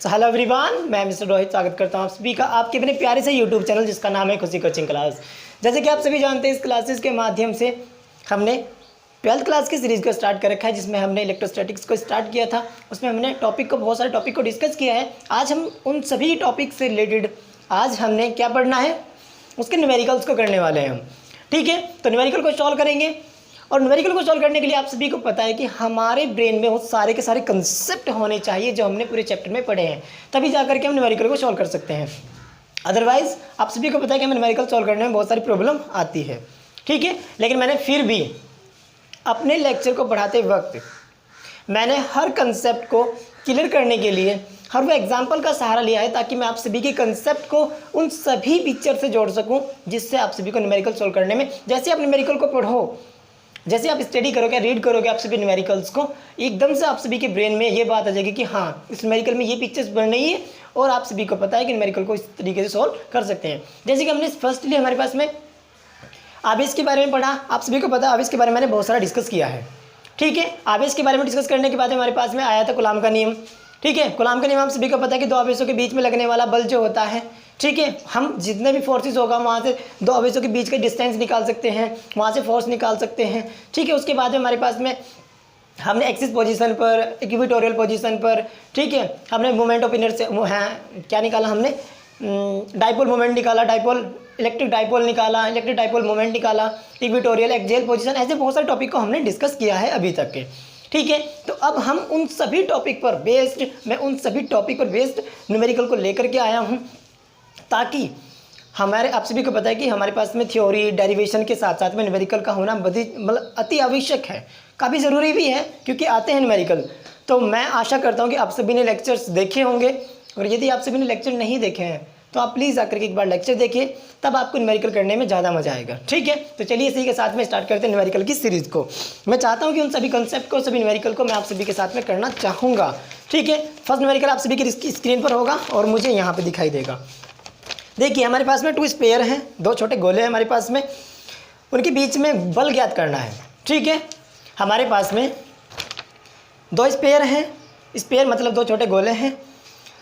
Hello everyone, मैं mister Rohit स्वागत करता हूँ आप सभी का आपके अपने प्यारे से यूट्यूब चैनल जिसका नाम है खुशी कोचिंग क्लास। जैसे कि आप सभी जानते हैं, इस क्लासेस के माध्यम से हमने 12th क्लास की सीरीज़ को स्टार्ट कर रखा है, जिसमें हमने इलेक्ट्रोस्टैटिक्स को स्टार्ट किया था। उसमें हमने बहुत सारे टॉपिक को डिस्कस किया है। आज हम उन सभी टॉपिक से रिलेटेड आज हमने क्या पढ़ना है, उसके न्यूमेरिकल्स को करने वाले हैं हम। ठीक है, तो न्यूमेरिकल को सॉल्व करेंगे। और न्यूमेरिकल को सॉल्व करने के लिए आप सभी को पता है कि हमारे ब्रेन में वो सारे के सारे कंसेप्ट होने चाहिए जो हमने पूरे चैप्टर में पढ़े हैं, तभी जा करके हम न्यूमेरिकल को सॉल्व कर सकते हैं। अदरवाइज आप सभी को पता है कि हमें न्यूमेरिकल सॉल्व करने में बहुत सारी प्रॉब्लम आती है। ठीक है, लेकिन मैंने फिर भी अपने लेक्चर को पढ़ाते वक्त मैंने हर कंसेप्ट को क्लियर करने के लिए हर वो एग्जाम्पल का सहारा लिया है, ताकि मैं आप सभी के कंसेप्ट को उन सभी पिक्चर से जोड़ सकूं, जिससे आप सभी को न्यूमेरिकल सॉल्व करने में, जैसे आप न्यूमेरिकल को पढ़ो, जैसे आप स्टडी करोगे, रीड करोगे आप सभी न्यूमेरिकल्स को, एकदम से आप सभी के ब्रेन में ये बात आ जाएगी कि हाँ, इस न्यूमेरिकल में ये पिक्चर्स बन रही है और आप सभी को पता है कि न्यूमेरिकल को इस तरीके से सॉल्व कर सकते हैं। जैसे कि हमने फर्स्टली हमारे पास में आवेश के बारे में पढ़ा। आप सभी को पता है आवेश के बारे में मैंने बहुत सारा डिस्कस किया है। ठीक है, आवेश के बारे में डिस्कस करने के बाद हमारे पास में आया था कूलॉम का नियम। ठीक है, कूलॉम का नियम आप सभी को पता है कि दो आवेशों के बीच में लगने वाला बल जो होता है, ठीक है, हम जितने भी फोर्सेस होगा वहाँ से दो आवेशों के बीच का डिस्टेंस निकाल सकते हैं, वहाँ से फोर्स निकाल सकते हैं। ठीक है, उसके बाद में हमारे पास में हमने एक्सिस पोजीशन पर, इक्विटोरियल पोजीशन पर, ठीक है, हमने मोमेंट ऑफ इनर्शिया क्या निकाला, हमने डाइपोल मोमेंट निकाला, इलेक्ट्रिक डाइपोल मोमेंट निकाला, इक्विटोरियल एक्सियल पोजीशन, ऐसे बहुत सारे टॉपिक को हमने डिस्कस किया है अभी तक के। ठीक है, तो अब हम उन सभी टॉपिक पर बेस्ड न्यूमेरिकल को लेकर के आया हूँ, ताकि हमारे आप सभी को पता है कि हमारे पास में थ्योरी डेरिवेशन के साथ साथ में न्यूमेरिकल का होना मतलब अति आवश्यक है, काफ़ी ज़रूरी भी है, क्योंकि आते हैं न्यूमेरिकल। तो मैं आशा करता हूं कि आप सभी ने लेक्चर्स देखे होंगे, और यदि आप सभी ने लेक्चर नहीं देखे हैं तो आप प्लीज़ आकर के एक बार लेक्चर देखिए, तब आपको न्यूमेरिकल करने में ज़्यादा मजा आएगा। ठीक है, तो चलिए इसी के साथ में स्टार्ट करते हैं न्यूमेरिकल की सीरीज़ को। मैं चाहता हूँ कि उन सभी कंसेप्ट को, सभी न्यूमेरिकल को मैं आप सभी के साथ में करना चाहूँगा। ठीक है, फर्स्ट न्यूमेरिकल आप सभी की स्क्रीन पर होगा और मुझे यहाँ पर दिखाई देगा। देखिए, हमारे पास में 2 स्पेयर हैं, 2 छोटे गोले हैं हमारे पास में, उनके बीच में बल ज्ञात करना है। ठीक है, हमारे पास में 2 स्पेयर हैं, स्पेयर मतलब 2 छोटे गोले हैं।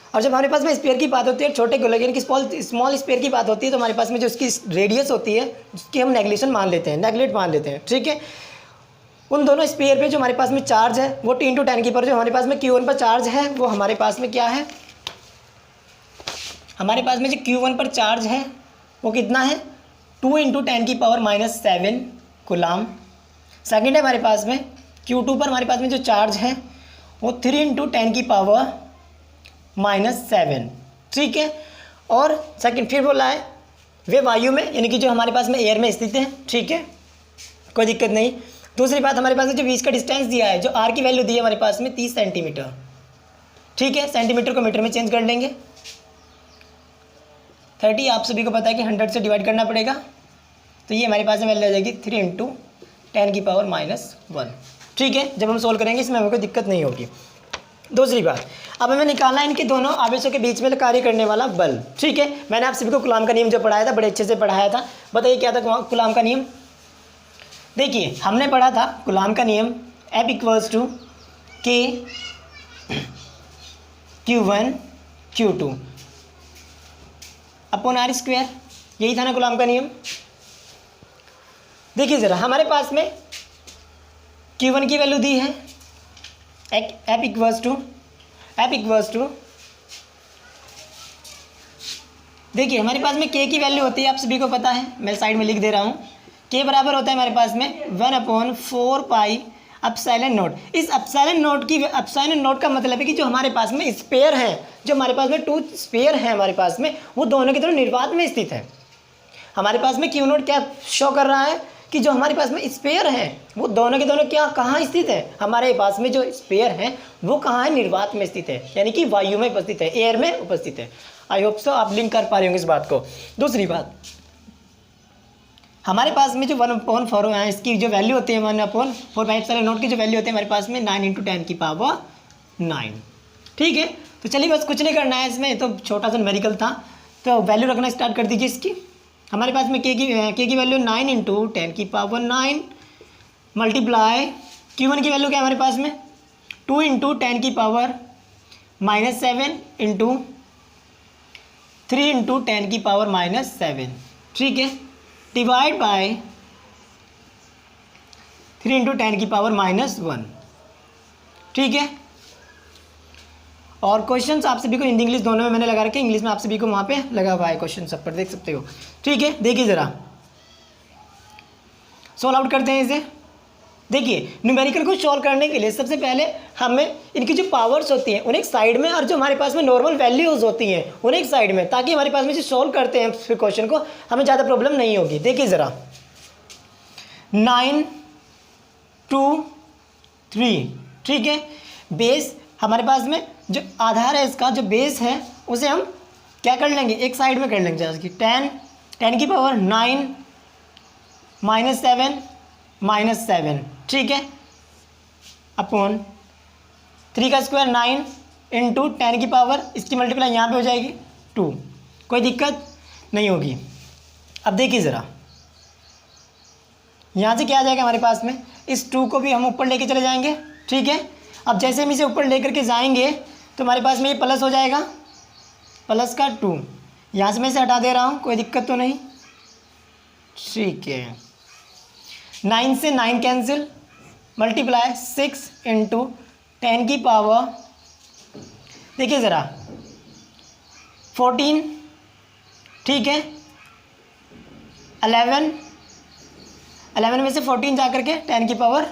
और जब हमारे पास में स्पेयर की बात होती है, छोटे गोले यानी कि स्मॉल स्पेयर की बात होती है, तो हमारे पास में जो उसकी रेडियस होती है उसकी हम नेगलेट मान लेते हैं। ठीक है, उन दोनों स्पेयर पे जो हमारे पास में चार्ज है वो 2 × 10 की पावर, जो हमारे पास में Q1 पर चार्ज है वो हमारे पास में क्या है, हमारे पास में जो Q1 पर चार्ज है वो कितना है, 2 × 10 की पावर -7 कूलॉम। सेकेंड है हमारे पास में Q2 पर हमारे पास में जो चार्ज है वो 3 × 10 की पावर -7। ठीक है, और सेकेंड फिर बोला है वे वायु में, यानी कि जो हमारे पास में एयर में स्थित है। ठीक है, कोई दिक्कत नहीं। दूसरी बात, हमारे पास में जो बीच का डिस्टेंस दिया है, जो आर की वैल्यू दी है हमारे पास में 30 सेंटीमीटर। ठीक है, सेंटीमीटर को मीटर में चेंज कर लेंगे। 30 आप सभी को पता है कि 100 से डिवाइड करना पड़ेगा, तो ये हमारे पास में वैल्यू आ जाएगी 3 × 10 की पावर -1। ठीक है, जब हम सोल्व करेंगे इसमें हमें कोई दिक्कत नहीं होगी। दूसरी बात, अब हमें निकालना है इनके दोनों आवेशों के बीच में कार्य करने वाला बल। ठीक है, मैंने आप सभी को कूलॉम का नियम जो पढ़ाया था बड़े अच्छे से पढ़ाया था। बताइए क्या था कूलॉम का नियम। देखिए, हमने पढ़ा था कूलॉम का नियम F = K Q1 Q2 upon R², यही था ना कूलॉम का नियम। देखिए ज़रा, हमारे पास में Q1 की वैल्यू दी है, F = देखिए हमारे पास में K की वैल्यू होती है, आप सभी को पता है, मैं साइड में लिख दे रहा हूँ। K बराबर होता है हमारे पास में 1/4 पाई एप्सिलॉन नॉट। इस एप्सिलॉन नॉट का मतलब है कि जो हमारे पास में स्पेयर है, जो हमारे पास में 2 स्पेयर हैं हमारे पास में, वो दोनों की दोनों निर्वात में स्थित है। हमारे पास में Q0 क्या शो कर रहा है कि जो हमारे पास में स्पेयर हैं वो दोनों के दोनों क्या कहाँ स्थित है, हमारे पास में जो स्पेयर हैं वो कहाँ है, निर्वात में स्थित है, यानी कि वायु में उपस्थित है, एयर में उपस्थित है। आई होप सो आप लिंक कर पा रहे होंगे इस बात को। दूसरी बात, हमारे पास में जो 1/4 है, इसकी जो वैल्यू होती है 1/4 की जो वैल्यू होती है हमारे पास में 9 × 10 की पावर 9। ठीक है, तो चलिए बस कुछ नहीं करना है इसमें, तो छोटा सा न्यूमेरिकल था, तो वैल्यू रखना स्टार्ट कर दीजिए इसकी। हमारे पास में K की वैल्यू 9 × 10 की पावर 9 मल्टीप्लाई Q1 की वैल्यू क्या है हमारे पास में 2 × 10 की पावर -7 इंटू 3 इंटू 10⁻⁻7, ठीक है, डिवाइड बाय 3 इंटू 10⁻⁻1, ठीक है। और क्वेश्चंस आप सभी को हिंदी इंग्लिश दोनों में मैंने लगा रखे, इंग्लिश में आप सभी को वहाँ पे लगा हुआ है क्वेश्चन सब पर, देख सकते हो, ठीक है। देखिए ज़रा सॉल्व आउट करते हैं इसे। देखिए न्यूमेरिकल को सॉल्व करने के लिए सबसे पहले हमें इनकी जो पावर्स होती हैं उन्हें एक साइड में, और जो हमारे पास में नॉर्मल वैल्यूज़ होती हैं उन्हें एक साइड में, ताकि हमारे पास में जो सॉल्व करते हैं फिर क्वेश्चन को हमें ज़्यादा प्रॉब्लम नहीं होगी। देखिए ज़रा 9 2 3, ठीक है। बेस हमारे पास में जो आधार है, इसका जो बेस है उसे हम क्या कर लेंगे, एक साइड में कर लेंगे, जैसे कि 10⁻9 -7 ठीक है, अपॉन 3 का स्क्वायर 9 इंटू 10 की पावर, इसकी मल्टीप्लाई यहाँ पे हो जाएगी 2, कोई दिक्कत नहीं होगी। अब देखिए ज़रा यहाँ से क्या आ जाएगा हमारे पास में, इस 2 को भी हम ऊपर लेके चले जाएंगे, ठीक है। अब जैसे हम इसे ऊपर लेकर के जाएंगे तो हमारे पास में ये प्लस हो जाएगा, प्लस का 2, यहाँ से मैं इसे हटा दे रहा हूँ, कोई दिक्कत तो नहीं, ठीक है। 9 से 9 कैंसिल, मल्टीप्लाई 6 इंटू 10 की पावर, देखिए ज़रा 14, ठीक है, 11 में से 14 जा करके 10 की पावर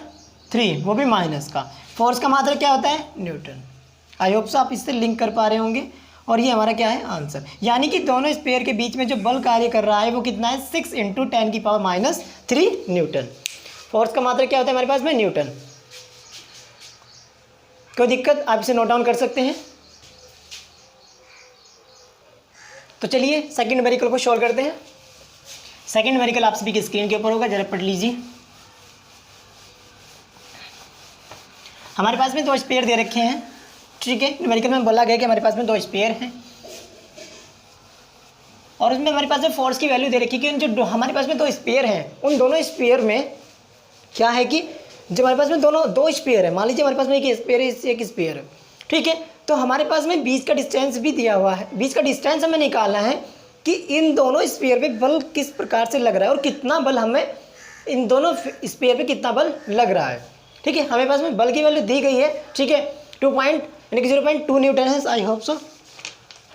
3, वो भी माइनस का। फोर्स का मात्रा क्या होता है, न्यूटन। आई होप सो आप इससे लिंक कर पा रहे होंगे, और ये हमारा क्या है, आंसर। यानी कि दोनों स्पेयर के बीच में जो बल कार्य कर रहा है वो कितना है, 6 इंटू 10 की पावर -3 न्यूटन। फोर्स का मात्रा क्या होता है हमारे पास में, न्यूटन। कोई दिक्कत, आप इसे नोट डाउन कर सकते हैं। तो चलिए सेकंड न्यूमेरिकल को सॉल्व करते हैं। सेकंड न्यूमेरिकल आप सभी की स्क्रीन के ऊपर होगा, जरा पढ़ लीजिए। हमारे पास में 2 स्पेयर दे रखे हैं, ठीक है। न्यूमेरिकल में बोला गया कि हमारे पास में 2 स्पेयर हैं, और उसमें हमारे पास में फोर्स की वैल्यू दे रखी है कि जो हमारे पास में 2 स्पेयर हैं, उन दोनों स्पेयर में क्या है कि जब हमारे पास में दो स्पेयर है, मान लीजिए हमारे पास में एक स्पेयर है, इससे एक स्पेयर है, ठीक है। तो हमारे पास में बीच का डिस्टेंस भी दिया हुआ है, बीच का डिस्टेंस हमें निकालना है कि इन दोनों स्पेयर पे बल किस प्रकार से लग रहा है और कितना बल हमें इन दोनों स्पेयर पे कितना बल लग रहा है, ठीक है। हमें पास में बल की वैल्यू दी गई है, ठीक है, 0.2 न्यूटन है, आई होप सो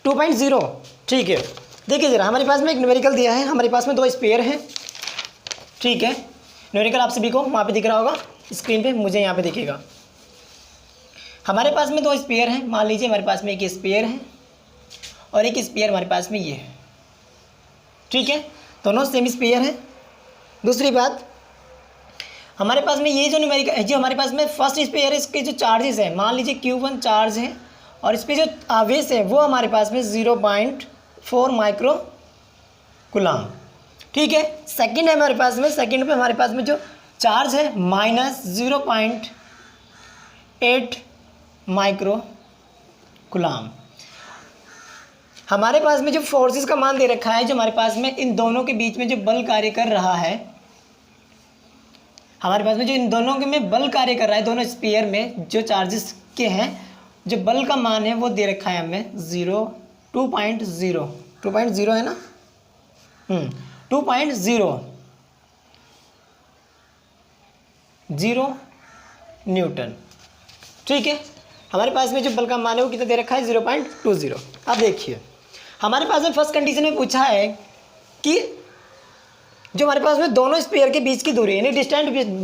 2.0, ठीक है। देखिए ज़रा हमारे पास में एक न्यूमेरिकल दिया है, हमारे पास में 2 स्पेयर हैं, ठीक है। न्यूमेरिकल आप सभी को वहाँ पे दिख रहा होगा स्क्रीन पे, मुझे यहाँ पे दिखेगा। हमारे पास में 2 स्पेयर हैं, मान लीजिए हमारे पास में एक स्पेयर है और एक स्पेयर हमारे पास में ये है, ठीक है, दोनों सेम स्पेयर हैं। दूसरी बात, हमारे पास में ये जो न्यूमेरिकल जो हमारे पास में फर्स्ट स्पेयर है, इसके जो चार्जेस हैं, मान लीजिए Q1 चार्ज है और इस पर जो आवेश है वो हमारे पास में 0.4 माइक्रो कूलम, ठीक है। सेकंड है हमारे पास में, सेकंड पे हमारे पास में जो चार्ज है -0.8 माइक्रो कूलम। हमारे पास में जो फोर्सेस का मान दे रखा है, जो हमारे पास में इन दोनों के बीच में जो बल कार्य कर रहा है, हमारे पास में जो इन दोनों के में बल कार्य कर रहा है, दोनों स्पेयर में जो चार्जेस के हैं, जो बल का मान है वो दे रखा है हमें 2.0 है ना, 2.0 न्यूटन, ठीक है। हमारे पास में जो बल का मान है वो कितना दे रखा है, 0.20। अब देखिए हमारे पास में फर्स्ट कंडीशन में पूछा है कि जो हमारे पास में दोनों स्पेयर के बीच की दूरी, यानी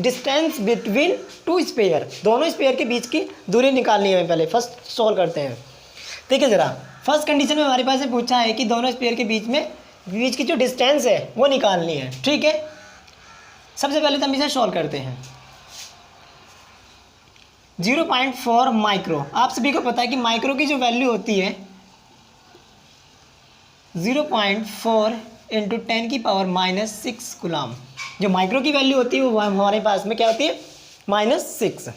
डिस्टेंस बिटवीन 2 स्पेयर, दोनों स्पेयर के बीच की दूरी निकालनी है। पहले फर्स्ट सॉल्व करते हैं। देखिए ज़रा फर्स्ट कंडीशन में हमारे पास में पूछा है कि दोनों स्पेयर के बीच की जो डिस्टेंस है वो निकालनी है, ठीक है। सबसे पहले तो हम इसे सॉल्व करते हैं। 0.4 माइक्रो, आप सभी को पता है कि माइक्रो की जो वैल्यू होती है 0.4 इंटू 10 की पावर -6 कूलम। जो माइक्रो की वैल्यू होती है वो हमारे पास में क्या होती है, -6,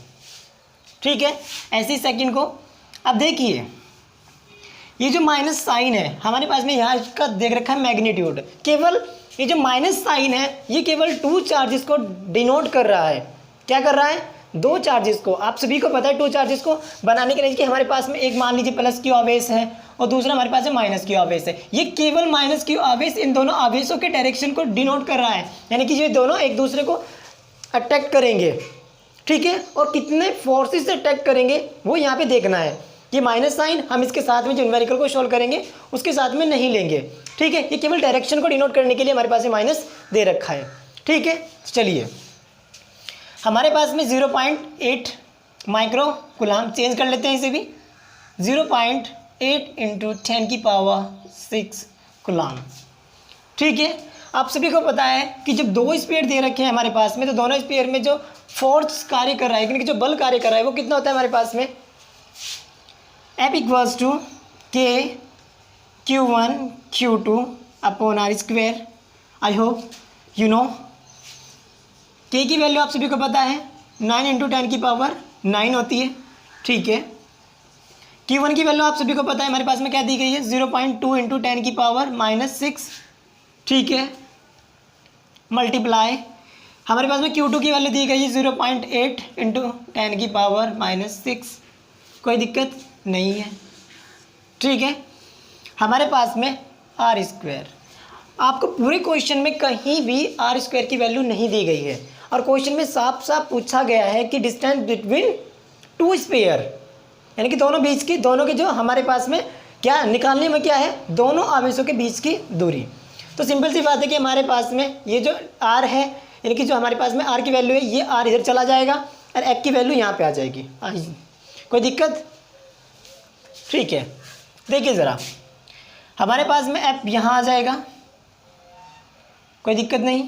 ठीक है। ऐसी सेकंड को अब देखिए ये जो माइनस साइन है हमारे पास में यहाँ इसका देख रखा है मैग्नीट्यूड, केवल ये जो माइनस साइन है ये केवल 2 चार्जेस को डिनोट कर रहा है। क्या कर रहा है, दो चार्जेस को, आप सभी को पता है टू चार्जेस को बनाने के लिए कि हमारे पास में एक मान लीजिए प्लस क्यू आवेश है और दूसरा हमारे पास में माइनस क्यू आवेश है। ये केवल माइनस क्यू आवेश इन दोनों आवेशों के डायरेक्शन को डिनोट कर रहा है, यानी कि ये दोनों एक दूसरे को अटैक करेंगे, ठीक है। और कितने फोर्सेस से अटैक करेंगे वो यहाँ पे देखना है। ये माइनस साइन हम इसके साथ में जो न्यूमेरिकल को सोल्व करेंगे उसके साथ में नहीं लेंगे, ठीक है। ये केवल डायरेक्शन को डिनोट करने के लिए हमारे पास ये माइनस दे रखा है, ठीक है। चलिए हमारे पास में 0.8 माइक्रो कूलाम, चेंज कर लेते हैं इसे भी, 0.8 × 10⁶ कूलाम, ठीक है। आप सभी को पता है कि जब दो स्फीयर दे रखे हैं हमारे पास में, तो दोनों स्फीयर में जो फोर्स कार्य कर रहा है, यानी कि जो बल कार्य कर रहा है वो कितना होता है हमारे पास में, F = K Q1 Q2 upon r²। I hope you know. K की वैल्यू आप सभी को पता है 9 × 10⁹ होती है, ठीक है। Q1 की वैल्यू आप सभी को पता है हमारे पास में क्या दी गई है, 0.2 × 10⁻⁻⁶, ठीक है। मल्टीप्लाई हमारे पास में Q2 की वैल्यू दी गई है 0.8 × 10⁻⁻⁶, कोई दिक्कत नहीं है, ठीक है। हमारे पास में r², आपको पूरे क्वेश्चन में कहीं भी r² की वैल्यू नहीं दी गई है, और क्वेश्चन में साफ साफ पूछा गया है कि डिस्टेंस बिटवीन टू स्फीयर, यानी कि दोनों के जो हमारे पास में क्या निकालने में क्या है, दोनों आवेशों के बीच की दूरी। तो सिंपल सी बात है कि हमारे पास में ये जो r है, यानी कि जो हमारे पास में r की वैल्यू है, ये r इधर चला जाएगा और f की वैल्यू यहाँ पे आ जाएगी। कोई दिक्कत, ठीक है। देखिए ज़रा, हमारे पास में f यहाँ आ जाएगा, कोई दिक्कत नहीं,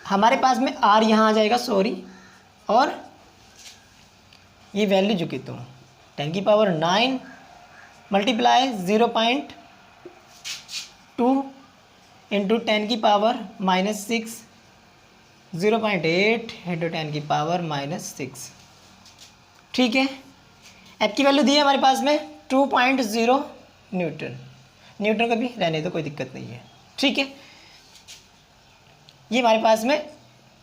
हमारे पास में r यहाँ आ जाएगा, सॉरी, और ये वैल्यू जो कि तो 10⁹ मल्टीप्लाई 0.2 × 10⁻⁻⁶, 0.8 × 10⁻⁻⁶, ठीक है। F की वैल्यू दी है हमारे पास में 2.0 न्यूटन का भी रहने दो, कोई दिक्कत नहीं है, ठीक है। ये हमारे पास में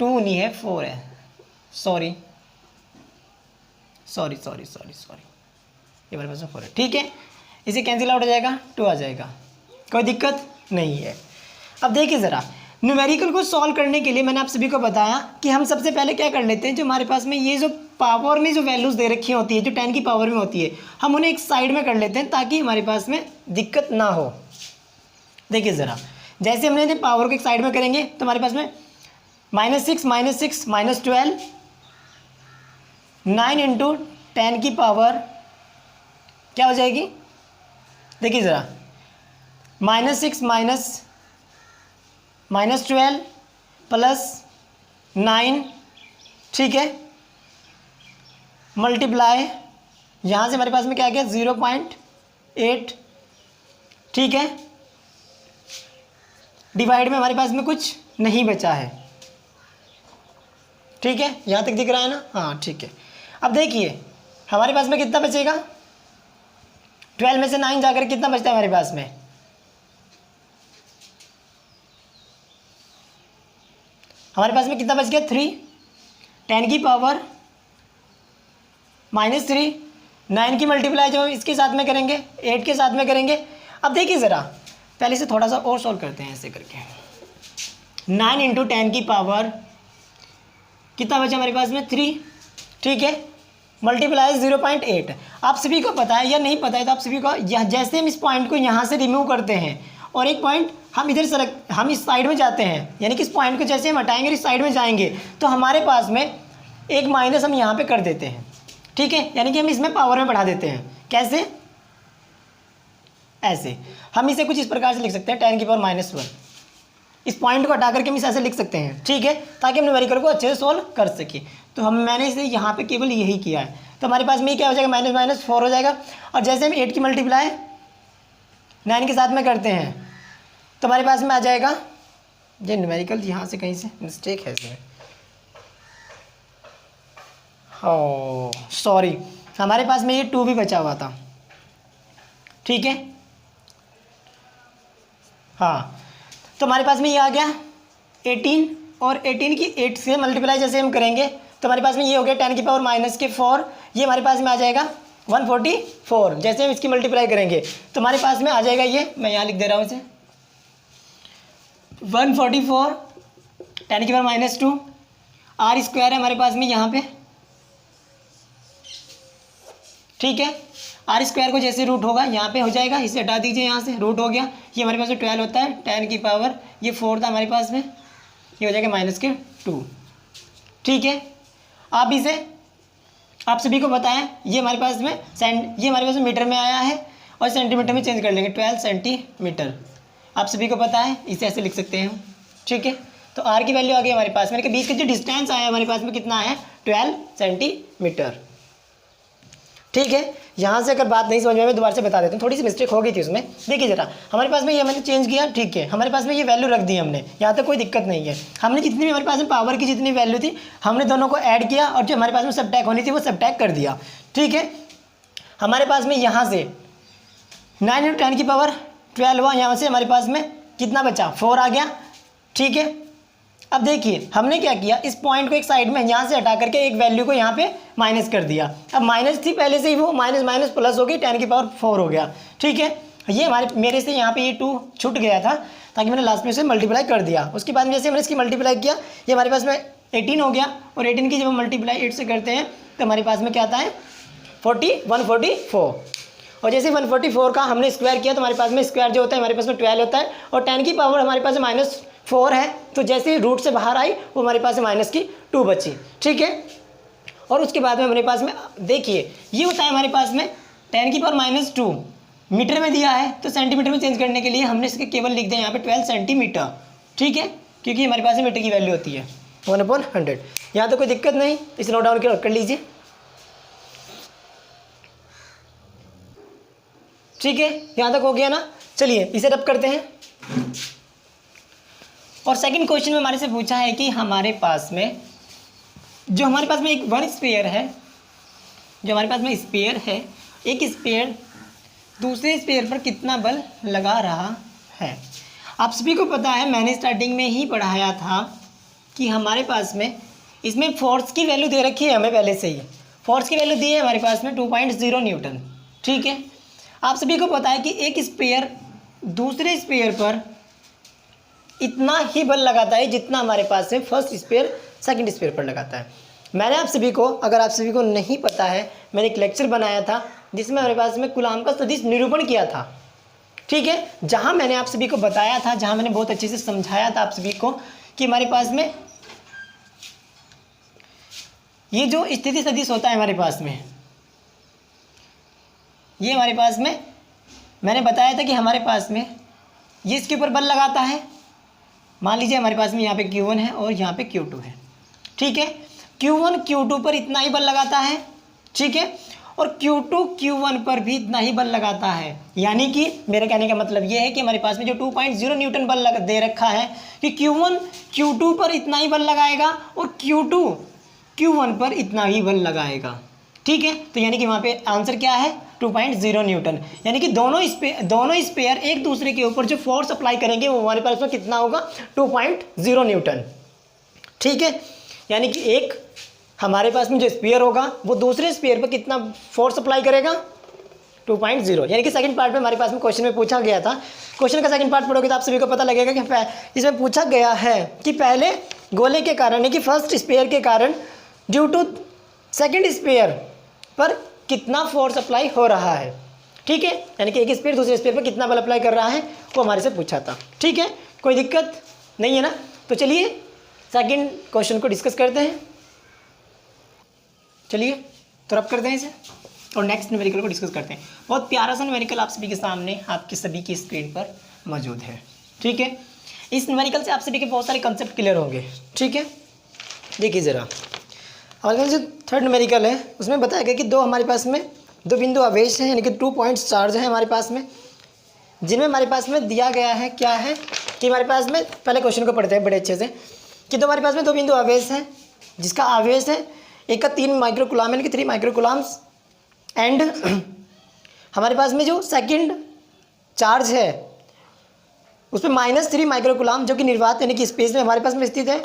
2 नहीं है, 4 है, सॉरी, ये हमारे पास में 4 है, ठीक है। इसे कैंसिल आउट हो जाएगा, 2 आ जाएगा, कोई दिक्कत नहीं है। अब देखिए ज़रा, न्यूमेरिकल को सॉल्व करने के लिए मैंने आप सभी को बताया कि हम सबसे पहले क्या कर लेते हैं, जो हमारे पास में ये जो पावर में जो वैल्यूज़ दे रखी होती है, जो 10 की पावर में होती है, हम उन्हें एक साइड में कर लेते हैं ताकि हमारे पास में दिक्कत ना हो। देखिए ज़रा, जैसे हमने पावर को एक साइड में करेंगे तो हमारे पास में -6 -12 9 × 10 की पावर क्या हो जाएगी, देखिए ज़रा, -6 -12 + 9, ठीक है, मल्टीप्लाई यहाँ से हमारे पास में क्या आ गया 0.8, ठीक है, डिवाइड में हमारे पास में कुछ नहीं बचा है, ठीक है, यहाँ तक दिख रहा है ना, हाँ ठीक है। अब देखिए हमारे पास में कितना बचेगा, 12 में से 9 जाकर कितना बचता है हमारे पास में, हमारे पास में कितना बच गया 3, 10 की पावर -3, 9 की मल्टीप्लाई जो इसके साथ में करेंगे 8 के साथ में करेंगे। अब देखिए ज़रा, पहले से थोड़ा सा और सॉल्व करते हैं ऐसे करके। 9 × 10 की पावर कितना बचा हमारे पास में 3, ठीक है, मल्टीप्लाई 0.8। आप सभी को पता है या नहीं पता है तो आप सभी को, जैसे हम इस पॉइंट को यहाँ से रिमूव करते हैं और एक पॉइंट हम इधर से हम इस साइड में जाते हैं, यानी कि इस पॉइंट को जैसे हम हटाएंगे इस साइड में जाएंगे तो हमारे पास में एक माइनस हम यहाँ पे कर देते हैं, ठीक है, यानी कि हम इसमें पावर में बढ़ा देते हैं। कैसे, ऐसे हम इसे कुछ इस प्रकार से लिख सकते हैं 10 की पावर -1, इस पॉइंट को हटा करके हम इसे ऐसे लिख सकते हैं, ठीक है, ताकि हम न्यूमेरिकल को अच्छे से सोल्व कर सके। तो मैंने इसे यहाँ पे केवल यही किया है, तो हमारे पास में क्या हो जाएगा, -4 हो जाएगा। और जैसे हम 8 की मल्टीप्लाई 9 के साथ में करते हैं तो हमारे पास में आ जाएगा, ये न्यूमेरिकल यहाँ से कहीं से मिस्टेक है इसमें, ओ सॉरी, हमारे पास में ये 2 भी बचा हुआ था, ठीक है, हाँ, तो हमारे पास में ये आ गया 18, और 18 की 8 से मल्टीप्लाई जैसे हम करेंगे तो हमारे पास में ये हो गया 10 की पावर माइनस के 4, ये हमारे पास में आ जाएगा 144। जैसे हम इसकी मल्टीप्लाई करेंगे तो हमारे पास में आ जाएगा ये, मैं यहाँ लिख दे रहा हूँ इसे, 144 10 की पावर माइनस 2, आर स्क्वायर है हमारे पास में यहाँ पे, ठीक है। आर स्क्वायर को जैसे रूट होगा यहाँ पे हो जाएगा, इसे हटा दीजिए, यहाँ से रूट हो गया, ये हमारे पास में 12 होता है, 10 की पावर ये 4 था हमारे पास में, ये हो जाएगा माइनस के 2, ठीक है। आप इसे आप सभी को बताएं, ये हमारे पास में ये हमारे पास में मीटर में आया है और सेंटीमीटर में चेंज कर लेंगे, 12 सेंटीमीटर। आप सभी को पता है, इसे ऐसे लिख सकते हैं हम, ठीक है। तो आर की वैल्यू आ गई हमारे पास में, बीच का जो डिस्टेंस आया हमारे पास में कितना आया, 12 सेंटीमीटर, ठीक है। यहाँ से अगर बात नहीं समझ में, मैं दोबारा से बता देता हूँ, थोड़ी सी मिस्टेक हो गई थी उसमें। देखिए जरा, हमारे पास में ये मैंने चेंज किया, ठीक है, हमारे पास में ये वैल्यू रख दी हमने, यहाँ तक कोई दिक्कत नहीं है। हमने जितनी भी हमारे पास में पावर की जितनी वैल्यू थी, हमने दोनों को ऐड किया और जो हमारे पास में सबट्रैक्ट होनी थी वो सबट्रैक्ट कर दिया, ठीक है। हमारे पास में यहाँ से 9 × 10 की पावर 12 हुआ, यहाँ से हमारे पास में कितना बचा, 4 आ गया, ठीक है। अब देखिए हमने क्या किया, इस पॉइंट को एक साइड में यहाँ से हटा करके एक वैल्यू को यहाँ पे माइनस कर दिया। अब माइनस थी पहले से ही, वो माइनस माइनस प्लस हो गई, 10 की पावर 4 हो गया, ठीक है। ये मेरे से यहाँ पे ये 2 छूट गया था, ताकि मैंने लास्ट में इसे मल्टीप्लाई कर दिया। उसके बाद में जैसे हमने इसकी मल्टीप्लाई किया, ये हमारे पास में 18 हो गया, और 18 की जब हम मल्टीप्लाई 8 से करते हैं तो हमारे पास में क्या आता है, 144। और जैसे 144 का हमने स्क्वायर किया तो हमारे पास में स्क्वायर जो होता है हमारे पास में 12 होता है, और 10 की पावर हमारे पास में -4 है, तो जैसे ही रूट से बाहर आई वो हमारे पास में -2 बची, ठीक है। और उसके बाद में हमारे पास में देखिए ये होता है हमारे पास में 10 की पावर -2 मीटर में दिया है, तो सेंटीमीटर में चेंज करने के लिए हमने इसके केवल लिख दिया यहाँ पे 12 सेंटीमीटर, ठीक है, क्योंकि हमारे पास में मीटर की वैल्यू होती है 1/100। यहाँ तो कोई दिक्कत नहीं, इसे नोट डाउन कर लीजिए, ठीक है। यहाँ तक हो गया ना। चलिए इसे रब करते हैं। और सेकंड क्वेश्चन में हमारे से पूछा है कि हमारे पास में जो हमारे पास में एक वन स्पेयर है, जो हमारे पास में स्पेयर है, एक स्पेयर दूसरे स्पेयर पर कितना बल लगा रहा है। आप सभी को पता है, मैंने स्टार्टिंग में ही पढ़ाया था कि हमारे पास में इसमें फोर्स की वैल्यू दे रखी है, हमें पहले से ही फोर्स की वैल्यू दी है हमारे पास में 2.0 न्यूटन, ठीक है। आप सभी को पता है कि एक स्पेयर दूसरे स्पेयर पर इतना ही बल लगाता है जितना हमारे पास से फर्स्ट स्पेयर सेकंड स्पेयर पर लगाता है। मैंने आप सभी को, अगर आप सभी को नहीं पता है, मैंने एक लेक्चर बनाया था जिसमें हमारे पास में कूलाम का सदिश निरूपण किया था, ठीक है, जहां मैंने आप सभी को बताया था, जहां मैंने बहुत अच्छे से समझाया था आप सभी को कि हमारे पास में ये जो स्थिति सदिश होता है हमारे पास में, ये हमारे पास में मैंने बताया था कि हमारे पास में ये इसके ऊपर बल लगाता है। मान लीजिए हमारे पास में यहाँ पे Q1 है और यहाँ पे Q2 है, ठीक है। Q1 Q2 पर इतना ही बल लगाता है, ठीक है, और Q2 Q1 पर भी इतना ही बल लगाता है। यानी कि मेरे कहने का मतलब ये है कि हमारे पास में जो 2.0 न्यूटन बल दे रखा है कि Q1 Q2 पर इतना ही बल लगाएगा और Q2 Q1 पर इतना ही बल लगाएगा, ठीक है। तो यानी कि वहाँ पे आंसर क्या है, 2.0 न्यूटन। यानी कि दोनों स्पेयर एक दूसरे के ऊपर जो फोर्स अप्लाई करेंगे वो हमारे पास में कितना होगा, 2.0 न्यूटन, ठीक है। यानी कि एक हमारे पास में जो स्पेयर होगा वो दूसरे स्पेयर पर कितना फोर्स अप्लाई करेगा, 2.0। यानी कि सेकंड पार्ट में हमारे पास में क्वेश्चन में पूछा गया था। क्वेश्चन का सेकंड पार्ट पढ़ोगे तो आप सभी को पता लगेगा कि इसमें पूछा गया है कि पहले गोले के कारण, यानी कि फर्स्ट स्पेयर के कारण ड्यू टू सेकंड स्पेयर पर कितना फोर्स अप्लाई हो रहा है, ठीक है। यानी कि एक स्पेयर दूसरे स्पेयर पर कितना बल अप्लाई कर रहा है वो हमारे से पूछा था, ठीक है। कोई दिक्कत नहीं है ना। तो चलिए सेकंड क्वेश्चन को डिस्कस करते हैं। चलिए तो रब करते हैं इसे और नेक्स्ट न्यूमेरिकल को डिस्कस करते हैं। बहुत प्यारा सा न्यूमेरिकल आप सभी के सामने, आपके सभी की स्क्रीन पर मौजूद है, ठीक है। इस न्यूमेरिकल से आप सभी के बहुत सारे कंसेप्ट क्लियर होंगे, ठीक है। देखिए ज़रा, हमारे जो थर्ड न्यूमेरिकल है उसमें बताया गया कि दो हमारे पास में दो बिंदु आवेश हैं, यानी कि 2 पॉइंट्स चार्ज हैं हमारे पास में, जिनमें हमारे पास में दिया गया है क्या है कि हमारे पास में, पहले क्वेश्चन को पढ़ते हैं बड़े अच्छे से, कि हमारे पास में दो बिंदु आवेश हैं जिसका आवेश है एक का 3 माइक्रोकुलाम, यानी कि 3 माइक्रोकुलाम्स, एंड हमारे पास में जो सेकंड चार्ज है उसमें -3 माइक्रोकुलाम, जो कि निर्वात यानी कि स्पेस में हमारे पास में स्थित है,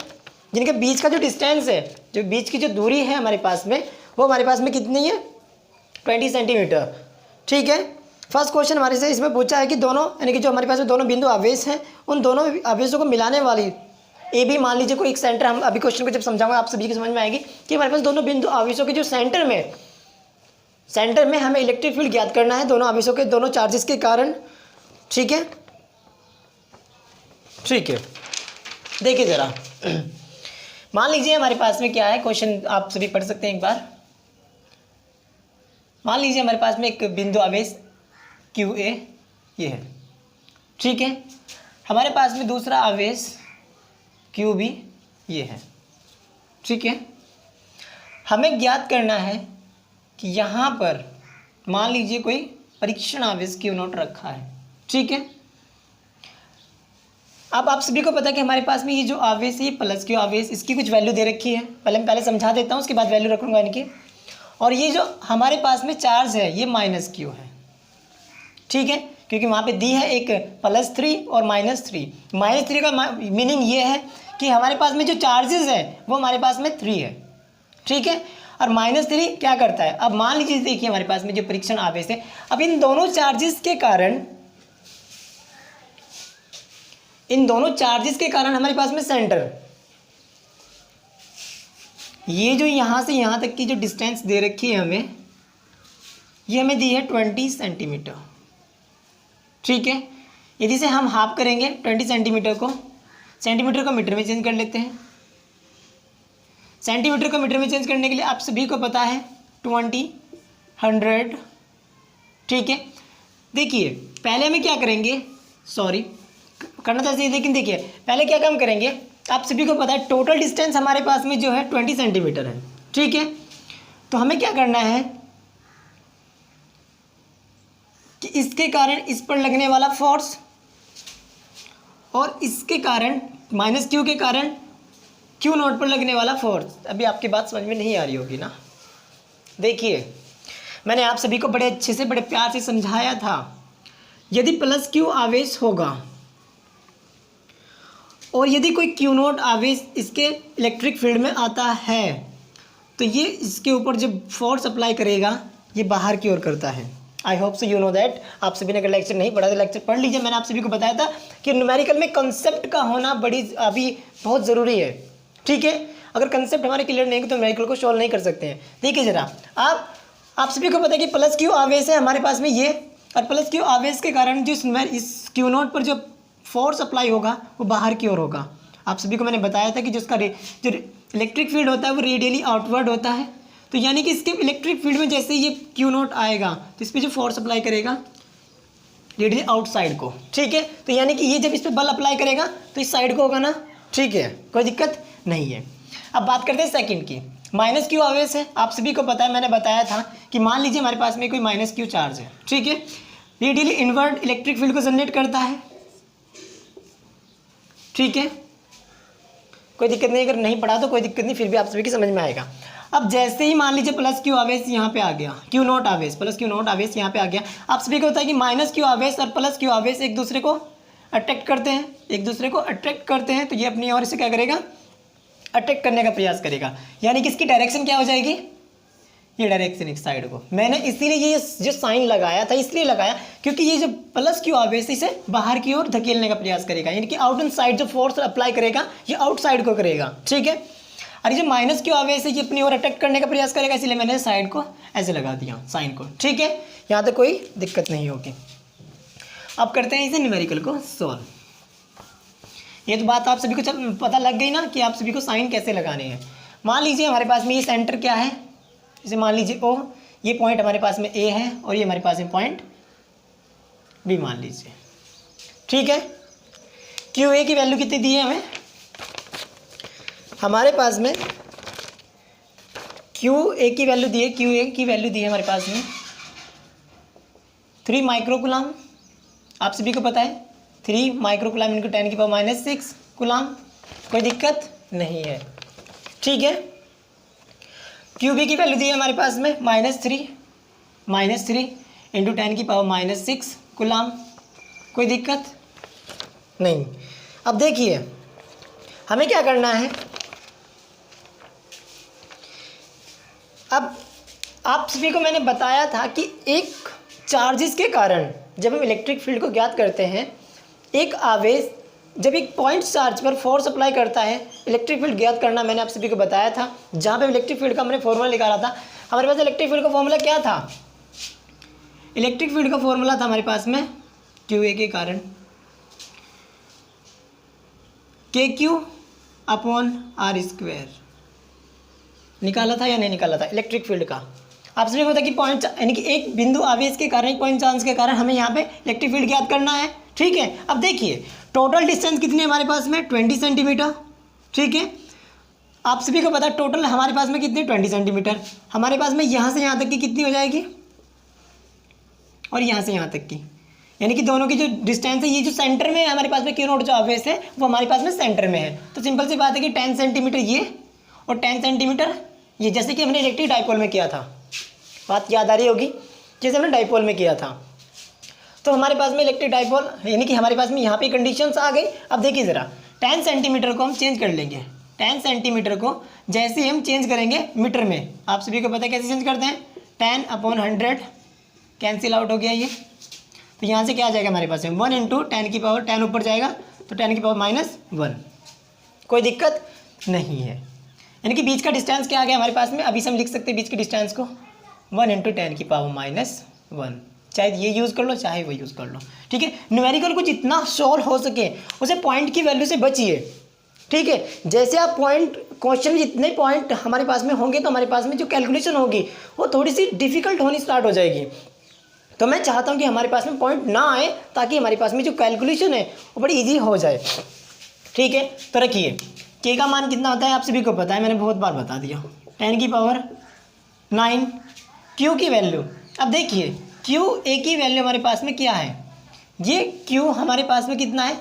जिनके बीच का जो डिस्टेंस है, जो बीच की जो दूरी है हमारे पास में, वो हमारे पास में कितनी है, 20 सेंटीमीटर। ठीक है, फर्स्ट क्वेश्चन हमारे से इसमें पूछा है कि दोनों, यानी कि जो हमारे पास में दोनों बिंदु आवेश हैं, उन दोनों आवेशों को मिलाने वाली ए बी, मान लीजिए कोई एक सेंटर, हम अभी क्वेश्चन को जब समझाऊंगा आप सभी की समझ में आएगी कि हमारे पास दोनों बिंदु आवेशों के जो सेंटर में हमें इलेक्ट्रिक फील्ड ज्ञात करना है, दोनों आवेशों के दोनों चार्जेस के कारण। ठीक है, ठीक है, देखिए ज़रा मान लीजिए हमारे पास में क्या है, क्वेश्चन आप सभी पढ़ सकते हैं एक बार। मान लीजिए हमारे पास में एक बिंदु आवेश क्यू ए ये है। ठीक है, हमारे पास में दूसरा आवेश क्यू बी ये है। ठीक है, हमें ज्ञात करना है कि यहाँ पर मान लीजिए कोई परीक्षण आवेश क्यू नॉट रखा है। ठीक है, अब आप सभी को पता है कि हमारे पास में ये जो आवेश है, ये प्लस क्यू आवेश, इसकी कुछ वैल्यू दे रखी है। पहले समझा देता हूँ, उसके बाद वैल्यू रखूँगा इनकी। और ये जो हमारे पास में चार्ज है, ये माइनस क्यू है। ठीक है, क्योंकि वहाँ पे दी है एक +3 और -3। -3 का मीनिंग ये है कि हमारे पास में जो चार्जेस है वो हमारे पास में 3 है। ठीक है, और -3 क्या करता है, अब मान लीजिए देखिए हमारे पास में जो परीक्षण आवेश है, अब इन दोनों चार्जेस के कारण हमारे पास में सेंटर, ये जो यहाँ से यहाँ तक की जो डिस्टेंस दे रखी है हमें, ये हमें दी है 20 सेंटीमीटर। ठीक है, यदि से हम हाफ करेंगे 20 सेंटीमीटर को मीटर में चेंज कर लेते हैं। सेंटीमीटर को मीटर में चेंज करने के लिए आप सभी को पता है 20, 100। ठीक है, देखिए पहले हमें क्या करेंगे, सॉरी करना तो ऐसे, लेकिन देखिए पहले क्या काम करेंगे, आप सभी को पता है टोटल डिस्टेंस हमारे पास में जो है 20 सेंटीमीटर है। ठीक है, तो हमें क्या करना है कि इसके कारण इस पर लगने वाला फोर्स और इसके कारण -q के कारण q नॉट पर लगने वाला फोर्स, अभी आपकी बात समझ में नहीं आ रही होगी ना। देखिए मैंने आप सभी को बड़े अच्छे से, बड़े प्यार से समझाया था, यदि +q आवेश होगा और यदि कोई q नॉट आवेश इसके इलेक्ट्रिक फील्ड में आता है, तो ये इसके ऊपर जब फोर्स अप्लाई करेगा, ये बाहर की ओर करता है। I hope so you know that. आप सभी ने अगर लेक्चर नहीं पढ़ा तो लेक्चर पढ़ लीजिए। मैंने आप सभी को बताया था कि न्यूमेरिकल में कंसेप्ट का होना अभी बहुत ज़रूरी है। ठीक है, अगर कंसेप्ट हमारे क्लियर नहीं हो तो न्यूमेरिकल को सॉल्व नहीं कर सकते हैं। देखिए ज़रा, आप सभी को पता है कि +q आवेश है हमारे पास में ये, और +q आवेश के कारण जो इस q नॉट पर जो फोर्स अप्लाई होगा वो बाहर की ओर होगा। आप सभी को मैंने बताया था कि जो इलेक्ट्रिक फील्ड होता है वो रेडियली आउटवर्ड होता है। तो यानी कि इसके इलेक्ट्रिक फील्ड में जैसे ये q नॉट आएगा तो इस पर जो फोर्स अप्लाई करेगा रेडियली आउटसाइड को। ठीक है, तो यानी कि ये जब इस पर बल अप्लाई करेगा तो इस साइड को होगा ना। ठीक है, कोई दिक्कत नहीं है। अब बात करते हैं सेकंड की। -q आवेश है, आप सभी को पता है, मैंने बताया था कि मान लीजिए हमारे पास में कोई -q चार्ज है। ठीक है, रेडियली इनवर्ड इलेक्ट्रिक फील्ड को जनरेट करता है। ठीक है, कोई दिक्कत नहीं, अगर नहीं पढ़ा तो कोई दिक्कत नहीं, फिर भी आप सभी की समझ में आएगा। अब जैसे ही मान लीजिए +q आवेश यहाँ पे आ गया, q नॉट आवेश +q नॉट आवेश यहाँ पे आ गया, आप सभी को होता है कि -q आवेश और +q आवेश एक दूसरे को अट्रैक्ट करते हैं, तो ये अपनी ओर से क्या करेगा, अट्रैक्ट करने का प्रयास करेगा। यानी कि इसकी डायरेक्शन क्या हो जाएगी, ये डायरेक्शन इस साइड को। मैंने इसीलिए ये जो साइन लगाया था इसलिए लगाया क्योंकि ये जो +q आवेश इसे बाहर की ओर धकेलने का प्रयास करेगा, यानी कि आउट एंड साइड जो फोर्स अप्लाई करेगा ये आउटसाइड को करेगा। ठीक है, और ये जो -q आवेश है ये अपनी ओर अट्रैक्ट करने का प्रयास करेगा, इसलिए मैंने साइड को ऐसे लगा दिया, साइन को। ठीक है, यहाँ तक कोई दिक्कत नहीं होगी। अब करते हैं इसे न्यूमेरिकल को सॉल्व। ये तो बात आप सभी को पता लग गई ना कि आप सभी को साइन कैसे लगाने हैं। मान लीजिए हमारे पास में ये सेंटर क्या है, इसे मान लीजिए O, ये पॉइंट हमारे पास में A है और ये हमारे पास में पॉइंट B मान लीजिए। ठीक है, QA की वैल्यू कितनी दी है हमें, हमारे पास में QA की वैल्यू दी है, QA की वैल्यू दी है हमारे पास में 3 माइक्रोकुलाम। आप सभी को पता है 3 माइक्रोकुलाम × 10⁻⁶ कुलाम, कोई दिक्कत नहीं है। ठीक है, QB की वैल्यू दी है हमारे पास में -3 × 10⁻⁶ कुलाम, कोई दिक्कत नहीं। अब देखिए हमें क्या करना है, अब आप सभी को मैंने बताया था कि एक चार्जेस के कारण जब हम इलेक्ट्रिक फील्ड को ज्ञात करते हैं, एक आवेश जब एक पॉइंट चार्ज पर फोर्स अप्लाई करता है, इलेक्ट्रिक फील्ड ज्ञात करना मैंने आप सभी को बताया था। जहाँ पे इलेक्ट्रिक फील्ड का हमने फॉर्मूला निकाला था, हमारे पास इलेक्ट्रिक फील्ड का फॉर्मूला क्या था? इलेक्ट्रिक फील्ड का फॉर्मूला था हमारे पास में क्यू ए के कारण के क्यू अपॉन आर स्क्वायर। निकाला था या नहीं निकाला था इलेक्ट्रिक फील्ड का? आप सभी को पता कि पॉइंट यानी कि एक बिंदु आवेश के कारण, एक पॉइंट चार्ज के कारण हमें यहाँ पे इलेक्ट्रिक फील्ड ज्ञात करना है। ठीक है, अब देखिए टोटल डिस्टेंस कितनी है हमारे पास में? 20 सेंटीमीटर। ठीक है, आप सभी को पता टोटल हमारे पास में कितनी? 20 सेंटीमीटर। हमारे पास में यहाँ से यहाँ तक की कितनी हो जाएगी? और यहाँ से यहाँ तक की, यानी कि दोनों की जो डिस्टेंस है, ये जो सेंटर में है हमारे पास में क्यू नोट जो आवेश है वो हमारे पास में सेंटर में है। तो सिंपल सी बात है कि 10 सेंटीमीटर ये और 10 सेंटीमीटर ये, जैसे कि हमने इलेक्ट्रिक डाइपोल में किया था। बात याद आ रही होगी, जैसे हमने डाइपोल में किया था। तो हमारे पास में इलेक्ट्रिक डाइपोल यानी कि हमारे पास में यहाँ पे कंडीशंस आ गई। अब देखिए ज़रा, 10 सेंटीमीटर को हम चेंज कर लेंगे। 10 सेंटीमीटर को जैसे हम चेंज करेंगे मीटर में, आप सभी को पता है कैसे चेंज करते हैं? 10/100 कैंसिल आउट हो गया ये। तो यहाँ से क्या आ जाएगा हमारे पास में? 1 × 10 की पावर 10 ऊपर जाएगा तो 10 की पावर -1। कोई दिक्कत नहीं है। यानी कि बीच का डिस्टेंस क्या आ गया हमारे पास में? अभी से हम लिख सकते हैं बीच के डिस्टेंस को 1 × 10 की पावर -1। चाहे ये यूज़ कर लो चाहे वो यूज़ कर लो। ठीक है, न्यूमेरिकल को जितना सॉल्व हो सके उसे पॉइंट की वैल्यू से बचिए। ठीक है, जैसे आप पॉइंट क्वेश्चन में जितने पॉइंट हमारे पास में होंगे तो हमारे पास में जो कैलकुलेशन होगी वो थोड़ी सी डिफिकल्ट होनी स्टार्ट हो जाएगी। तो मैं चाहता हूँ कि हमारे पास में पॉइंट ना आए ताकि हमारे पास में जो कैलकुलेशन है वो बड़ी ईजी हो जाए। ठीक है, तो रखिए के का मान कितना होता है आप सभी को पता है, मैंने बहुत बार बता दिया, 10 की पावर 9। क्यू की वैल्यू, अब देखिए क्यू ए की वैल्यू हमारे पास में क्या है? ये क्यू हमारे पास में कितना है?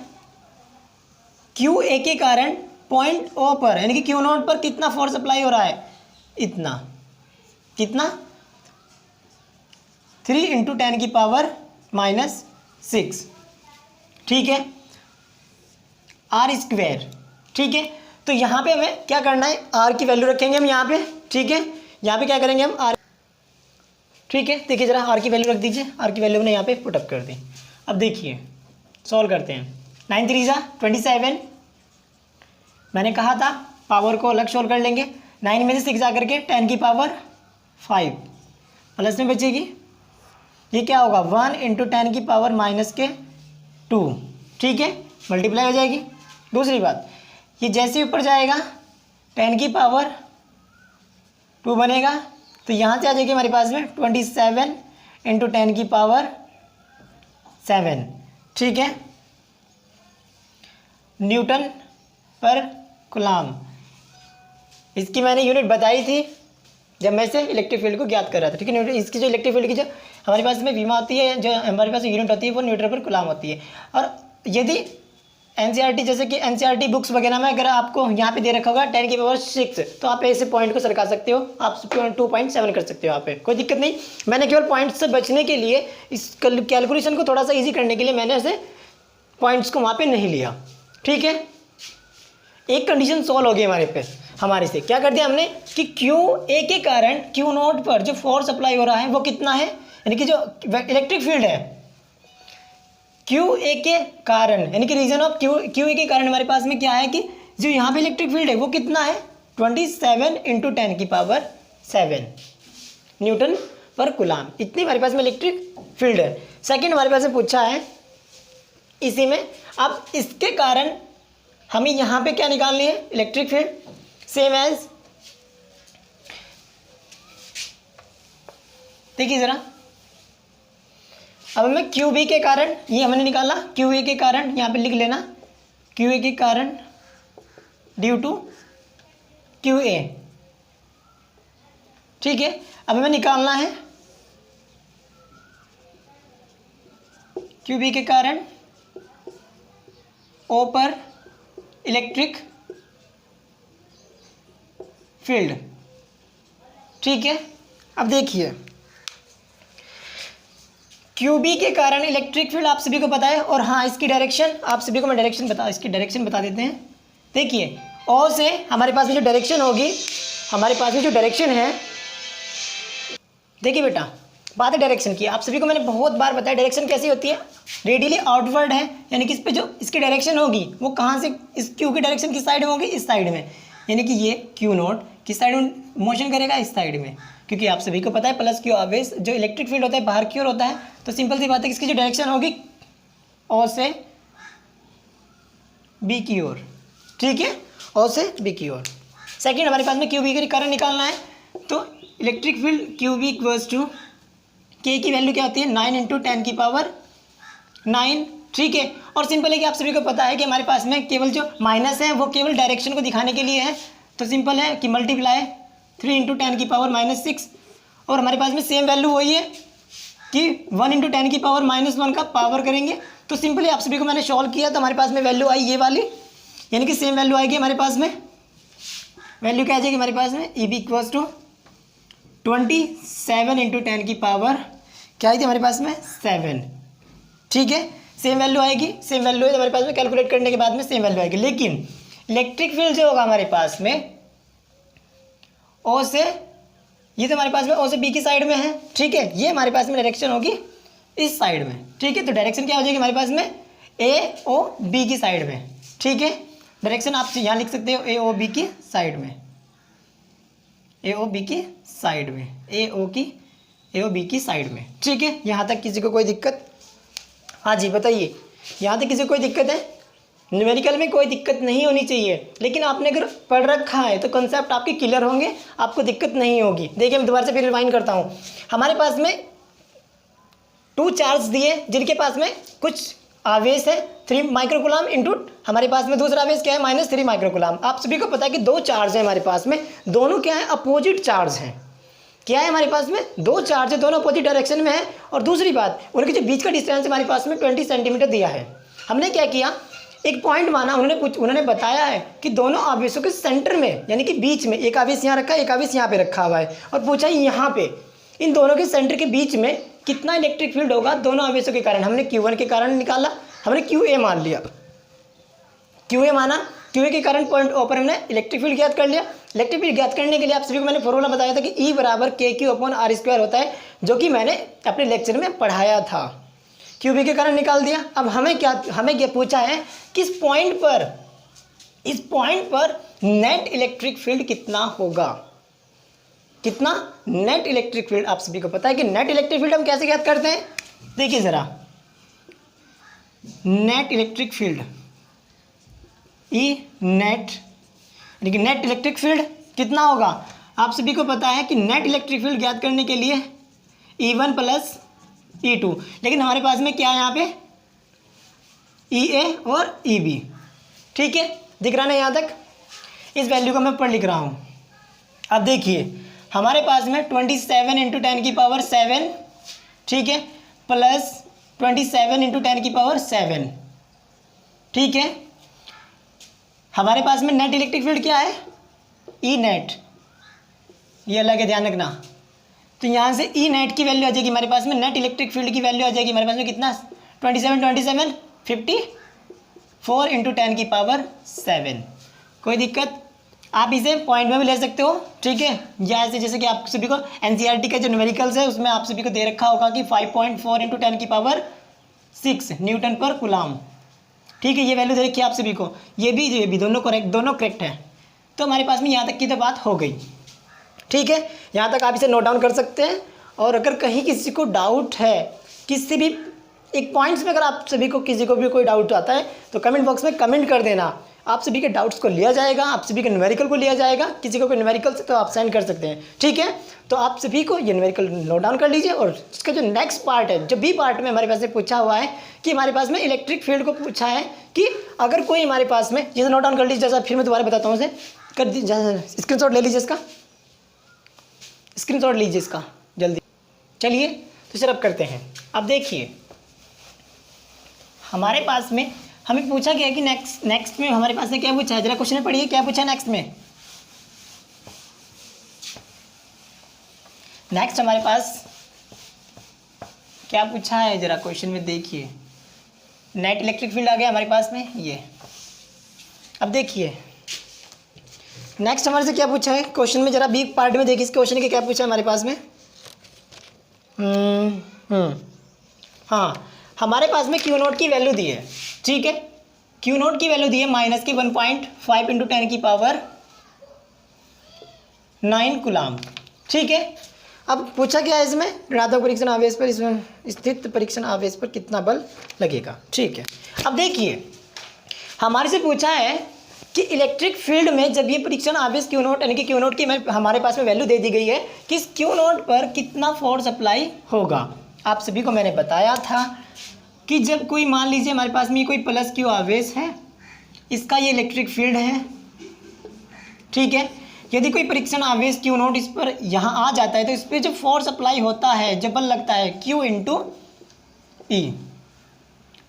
क्यू ए के कारण पॉइंट ओ पर यानी कि क्यू नोट पर कितना फोर्स अप्लाई हो रहा है? इतना। कितना? 3 × 10 की पावर -6। ठीक है, आर स्क्वायर। ठीक है, तो यहाँ पे हमें क्या करना है? आर की वैल्यू रखेंगे हम यहाँ पे। ठीक है, यहाँ पे क्या करेंगे हम? आर। ठीक है, देखिए ज़रा आर की वैल्यू रख दीजिए। आर की वैल्यू हमने यहाँ पे पुटअप कर दी। अब देखिए सॉल्व करते हैं। 9 3 27। मैंने कहा था पावर को अलग सोल्व कर लेंगे। 9 में से 6 जा करके 10 की पावर 5 प्लस में बचेगी, ये क्या होगा? 1 × 10 की पावर -2। ठीक है, मल्टीप्लाई हो जाएगी। दूसरी बात, ये जैसे ऊपर जाएगा 10 की पावर 2 बनेगा, तो यहाँ से आ जाएगी हमारे पास में 27 × 10 की पावर 7। ठीक है, न्यूटन पर कूलम। इसकी मैंने यूनिट बताई थी जब मैं से इलेक्ट्रिक फील्ड को ज्ञात कर रहा था। ठीक है, इसकी जो इलेक्ट्रिक फील्ड की जो हमारे पास में बीमा होती है, जो हमारे पास यूनिट होती है वो न्यूटन पर कूलम होती है। और यदि एनसीईआरटी जैसे कि एनसीईआरटी बुक्स वगैरह में अगर आपको यहाँ पे दे रखा होगा 10 की पावर 6, तो आप ऐसे पॉइंट को सरका सकते हो, आप 2.7 कर सकते हो। यहाँ पे कोई दिक्कत नहीं। मैंने केवल पॉइंट से बचने के लिए, इस कैलकुलेशन को थोड़ा सा ईजी करने के लिए मैंने ऐसे पॉइंट्स को वहाँ पर नहीं लिया। ठीक है, एक कंडीशन सॉल्व हो गई हमारे से। क्या कर दिया हमने कि क्यू ए के कारण क्यू नोट पर जो फोर्स अप्लाई हो रहा है वो कितना है? यानी कि जो इलेक्ट्रिक फील्ड है क्यू ए के कारण, यानी कि रीजन ऑफ क्यू ए के कारण हमारे पास में क्या है कि जो यहाँ पे इलेक्ट्रिक फील्ड है वो कितना है? 27 × 10 की पावर 7 न्यूटन पर कूलम। इतनी हमारे पास में इलेक्ट्रिक फील्ड है। सेकंड हमारे पास में पूछा है इसी में, अब इसके कारण हमें यहाँ पे क्या निकालनी है? Electric field. सेम एज, देखिए ज़रा, अब हमें क्यू बी के कारण, ये हमने निकाला क्यू ए के कारण, यहाँ पे लिख लेना क्यू ए के कारण ड्यू टू क्यू ए। ठीक है, अब हमें निकालना है क्यू बी के कारण ओ पर इलेक्ट्रिक फील्ड। ठीक है, अब देखिए क्यू बी के कारण इलेक्ट्रिक फील्ड आप सभी को पता है। और हाँ, इसकी डायरेक्शन आप सभी को मैं इसकी डायरेक्शन बता देते हैं। देखिए ओ से हमारे पास में जो डायरेक्शन होगी, हमारे पास में जो डायरेक्शन है देखिए बेटा, बात है डायरेक्शन की। आप सभी को मैंने बहुत बार बताया डायरेक्शन कैसी होती है, रेडियली आउटवर्ड है, यानी कि इस पे जो इसकी डायरेक्शन होगी वो कहाँ से, इस क्यू की डायरेक्शन किस साइड में होगी, इस साइड में, यानी कि ये क्यू नोट किस साइड में मोशन करेगा, इस साइड में, क्योंकि आप सभी को पता है प्लस क्यू आवेश जो इलेक्ट्रिक फील्ड होता है बाहर की ओर होता है, तो सिंपल सी बात है कि इसकी जो डायरेक्शन होगी ओ से बी की ओर, ठीक है, ओ से बी की ओर। सेकेंड हमारे पास में क्यू बी का करंट निकालना है, तो electric field Q B equals to K की वैल्यू क्या होती है 9 × 10⁹, ठीक है। और सिंपल है कि आप सभी को पता है कि हमारे पास में केवल जो माइनस है वो केवल डायरेक्शन को दिखाने के लिए है, तो सिंपल है कि मल्टीप्लाई 3 × 10⁻⁻6, और हमारे पास में सेम वैल्यू वही है कि 1 × 10⁻⁻1 का पावर करेंगे, तो सिंपली आप सभी को मैंने सॉल्व किया तो हमारे पास में वैल्यू आई ये वाली, यानी कि सेम वैल्यू आएगी हमारे पास में, वैल्यू क्या आ जाएगी हमारे पास में ई बी इक्वल्स टू 27 × 10⁻, क्या आई थी हमारे पास में 7, ठीक है, सेम वैल्यू आएगी, सेम वैल्यू है हमारे पास में, कैलकुलेट करने के बाद में सेम वैल्यू आएगी। लेकिन इलेक्ट्रिक फील्ड जो होगा हमारे पास में ओ से, ये तो हमारे पास में ओ से बी की साइड में है, ठीक है, ये हमारे पास में डायरेक्शन होगी इस साइड में, ठीक है, तो डायरेक्शन क्या हो जाएगी हमारे पास में ए ओ बी की साइड में, ठीक है, डायरेक्शन आप यहाँ लिख सकते हो ए ओ बी की साइड में, ए ओ बी की साइड में, ए ओ बी की साइड में, ठीक है। यहाँ तक किसी को कोई दिक्कत? हाँ जी बताइए, यहाँ तक किसी को कोई दिक्कत है? न्यूमेरिकल में कोई दिक्कत नहीं होनी चाहिए, लेकिन आपने अगर पढ़ रखा है तो कॉन्सेप्ट आपके क्लियर होंगे, आपको दिक्कत नहीं होगी। देखिए मैं दोबारा से फिर रिवाइंड करता हूँ। हमारे पास में 2 चार्ज दिए जिनके पास में कुछ आवेश है 3 माइक्रोकुलाम इंटू हमारे पास में दूसरा आवेश क्या है -3 माइक्रोकुलाम। आप सभी को पता है कि 2 चार्ज है हमारे पास में, दोनों क्या है अपोजिट चार्ज हैं। क्या है हमारे पास में 2 चार्ज है, दोनों अपोजिट डायरेक्शन में है, और दूसरी बात उनके जो बीच का डिस्टेंस हमारे पास में 20 सेंटीमीटर दिया है। हमने क्या किया, एक पॉइंट माना, उन्होंने बताया है कि दोनों आवेशों के सेंटर में यानी कि बीच में एक आवेश यहाँ रखा है, एक आवेश यहाँ पे रखा हुआ है, और पूछा यहाँ पे इन दोनों के सेंटर के बीच में कितना इलेक्ट्रिक फील्ड होगा दोनों आवेशों के कारण। हमने Q1 के कारण निकाला, हमने QA मान लिया, QA माना, QA के कारण पॉइंट O पर हमने इलेक्ट्रिक फील्ड ज्ञात कर लिया। इलेक्ट्रिक फील्ड ज्ञात करने के लिए आप सभी को मैंने फॉर्मूला बताया था कि E = KQ/R² होता है, जो कि मैंने अपने लेक्चर में पढ़ाया था। QB के कारण निकाल दिया। अब हमें क्या पूछा है कि इस पॉइंट पर नेट इलेक्ट्रिक फील्ड कितना होगा, कितना नेट इलेक्ट्रिक फील्ड। आप सभी को पता है कि नेट इलेक्ट्रिक फील्ड हम कैसे ज्ञात करते हैं, देखिए जरा, net electric field E net, यानी नेट इलेक्ट्रिक फील्ड कितना होगा। आप सभी को पता है कि नेट इलेक्ट्रिक फील्ड ज्ञात करने के लिए E1 + E2, लेकिन हमारे पास में क्या है यहाँ पे EA और EB, ठीक है, दिख रहा ना यहाँ तक। इस वैल्यू को मैं पढ़ लिख रहा हूँ। अब देखिए हमारे पास में 27 × 10⁻7, ठीक है, प्लस 27 × 10⁻7, ठीक है। हमारे पास में नेट इलेक्ट्रिक फील्ड क्या है ई नेट, ये अलग है ध्यान रखना। तो यहाँ से ई नेट की वैल्यू आ जाएगी हमारे पास में, नेट इलेक्ट्रिक फील्ड की वैल्यू आ जाएगी हमारे पास में कितना 27 54 × 10⁻7। कोई दिक्कत? आप इसे पॉइंट में भी ले सकते हो, ठीक है, या ऐसे जैसे कि आप सभी को NCERT का जो न्यूमेरिकल्स है उसमें आप सभी को दे रखा होगा कि 5.4 × 10⁻6 न्यूटन पर कूलाम, ठीक है, ये वैल्यू दे रखी है आप सभी को। ये भी दोनों करेक्ट है। तो हमारे पास में यहाँ तक की तो बात हो गई, ठीक है, यहाँ तक आप इसे नोट डाउन कर सकते हैं। और अगर कहीं किसी को डाउट है किसी भी एक पॉइंट्स में, अगर आप सभी को किसी को भी कोई डाउट आता है तो कमेंट बॉक्स में कमेंट कर देना, आप सभी के डाउट्स को लिया जाएगा, आप सभी के न्यूमेरिकल को लिया जाएगा। किसी को कोई न्यूमेरिकल से तो आप सेंड कर सकते हैं, ठीक है। तो आप सभी को ये न्यूमेरिकल नोट डाउन कर लीजिए। और इसका जो नेक्स्ट पार्ट है, जो बी पार्ट में हमारे पास से पूछा हुआ है कि हमारे पास में इलेक्ट्रिक फील्ड को पूछा है कि अगर कोई हमारे पास में, जैसे नोट डाउन कर लीजिए, जैसा फिर मैं दोबारा बताता हूँ, उसे कर दीजिए, स्क्रीनशॉट ले लीजिए, इसका स्क्रीनशॉट लीजिए इसका जल्दी। चलिए तो सर अब करते हैं। अब देखिए हमारे पास में हमें पूछा गया कि नेक्स्ट में हमारे पास से क्या पूछा है, जरा क्वेश्चन पढ़िए क्या पूछा है नेक्स्ट में। नेक्स्ट हमारे पास क्या पूछा है, जरा क्वेश्चन में देखिए। नेट इलेक्ट्रिक फील्ड आ गया हमारे पास में ये। अब देखिए नेक्स्ट हमारे से क्या पूछा है क्वेश्चन में, जरा बी पार्ट में देखिए इस क्वेश्चन के क्या पूछा है हमारे पास में। हाँ, हमारे पास में क्यू नोट की वैल्यू दी है, ठीक है, क्यू नोट की वैल्यू दी है माइनस की 1.5 इंटू 10 की पावर 9 कूलाम, ठीक है। अब पूछा क्या है इसमें, ऋणात्मक परीक्षण आवेश पर इसमें स्थित परीक्षण आवेश पर कितना बल लगेगा, ठीक है। अब देखिए हमारे से पूछा है कि इलेक्ट्रिक फील्ड में जब ये परीक्षण आवेश क्यू नोट यानी कि क्यू नोट की हमारे पास में वैल्यू दे दी गई है कि इस क्यू नोट पर कितना फोर्स अप्लाई होगा। आप सभी को मैंने बताया था कि जब कोई मान लीजिए हमारे पास में कोई प्लस क्यू आवेश है, इसका ये इलेक्ट्रिक फील्ड है, ठीक है। यदि कोई परीक्षण आवेश क्यू नोट इस पर यहाँ आ जाता है तो इस पर जो फोर्स अप्लाई होता है, जब बल लगता है क्यू इंटू ई,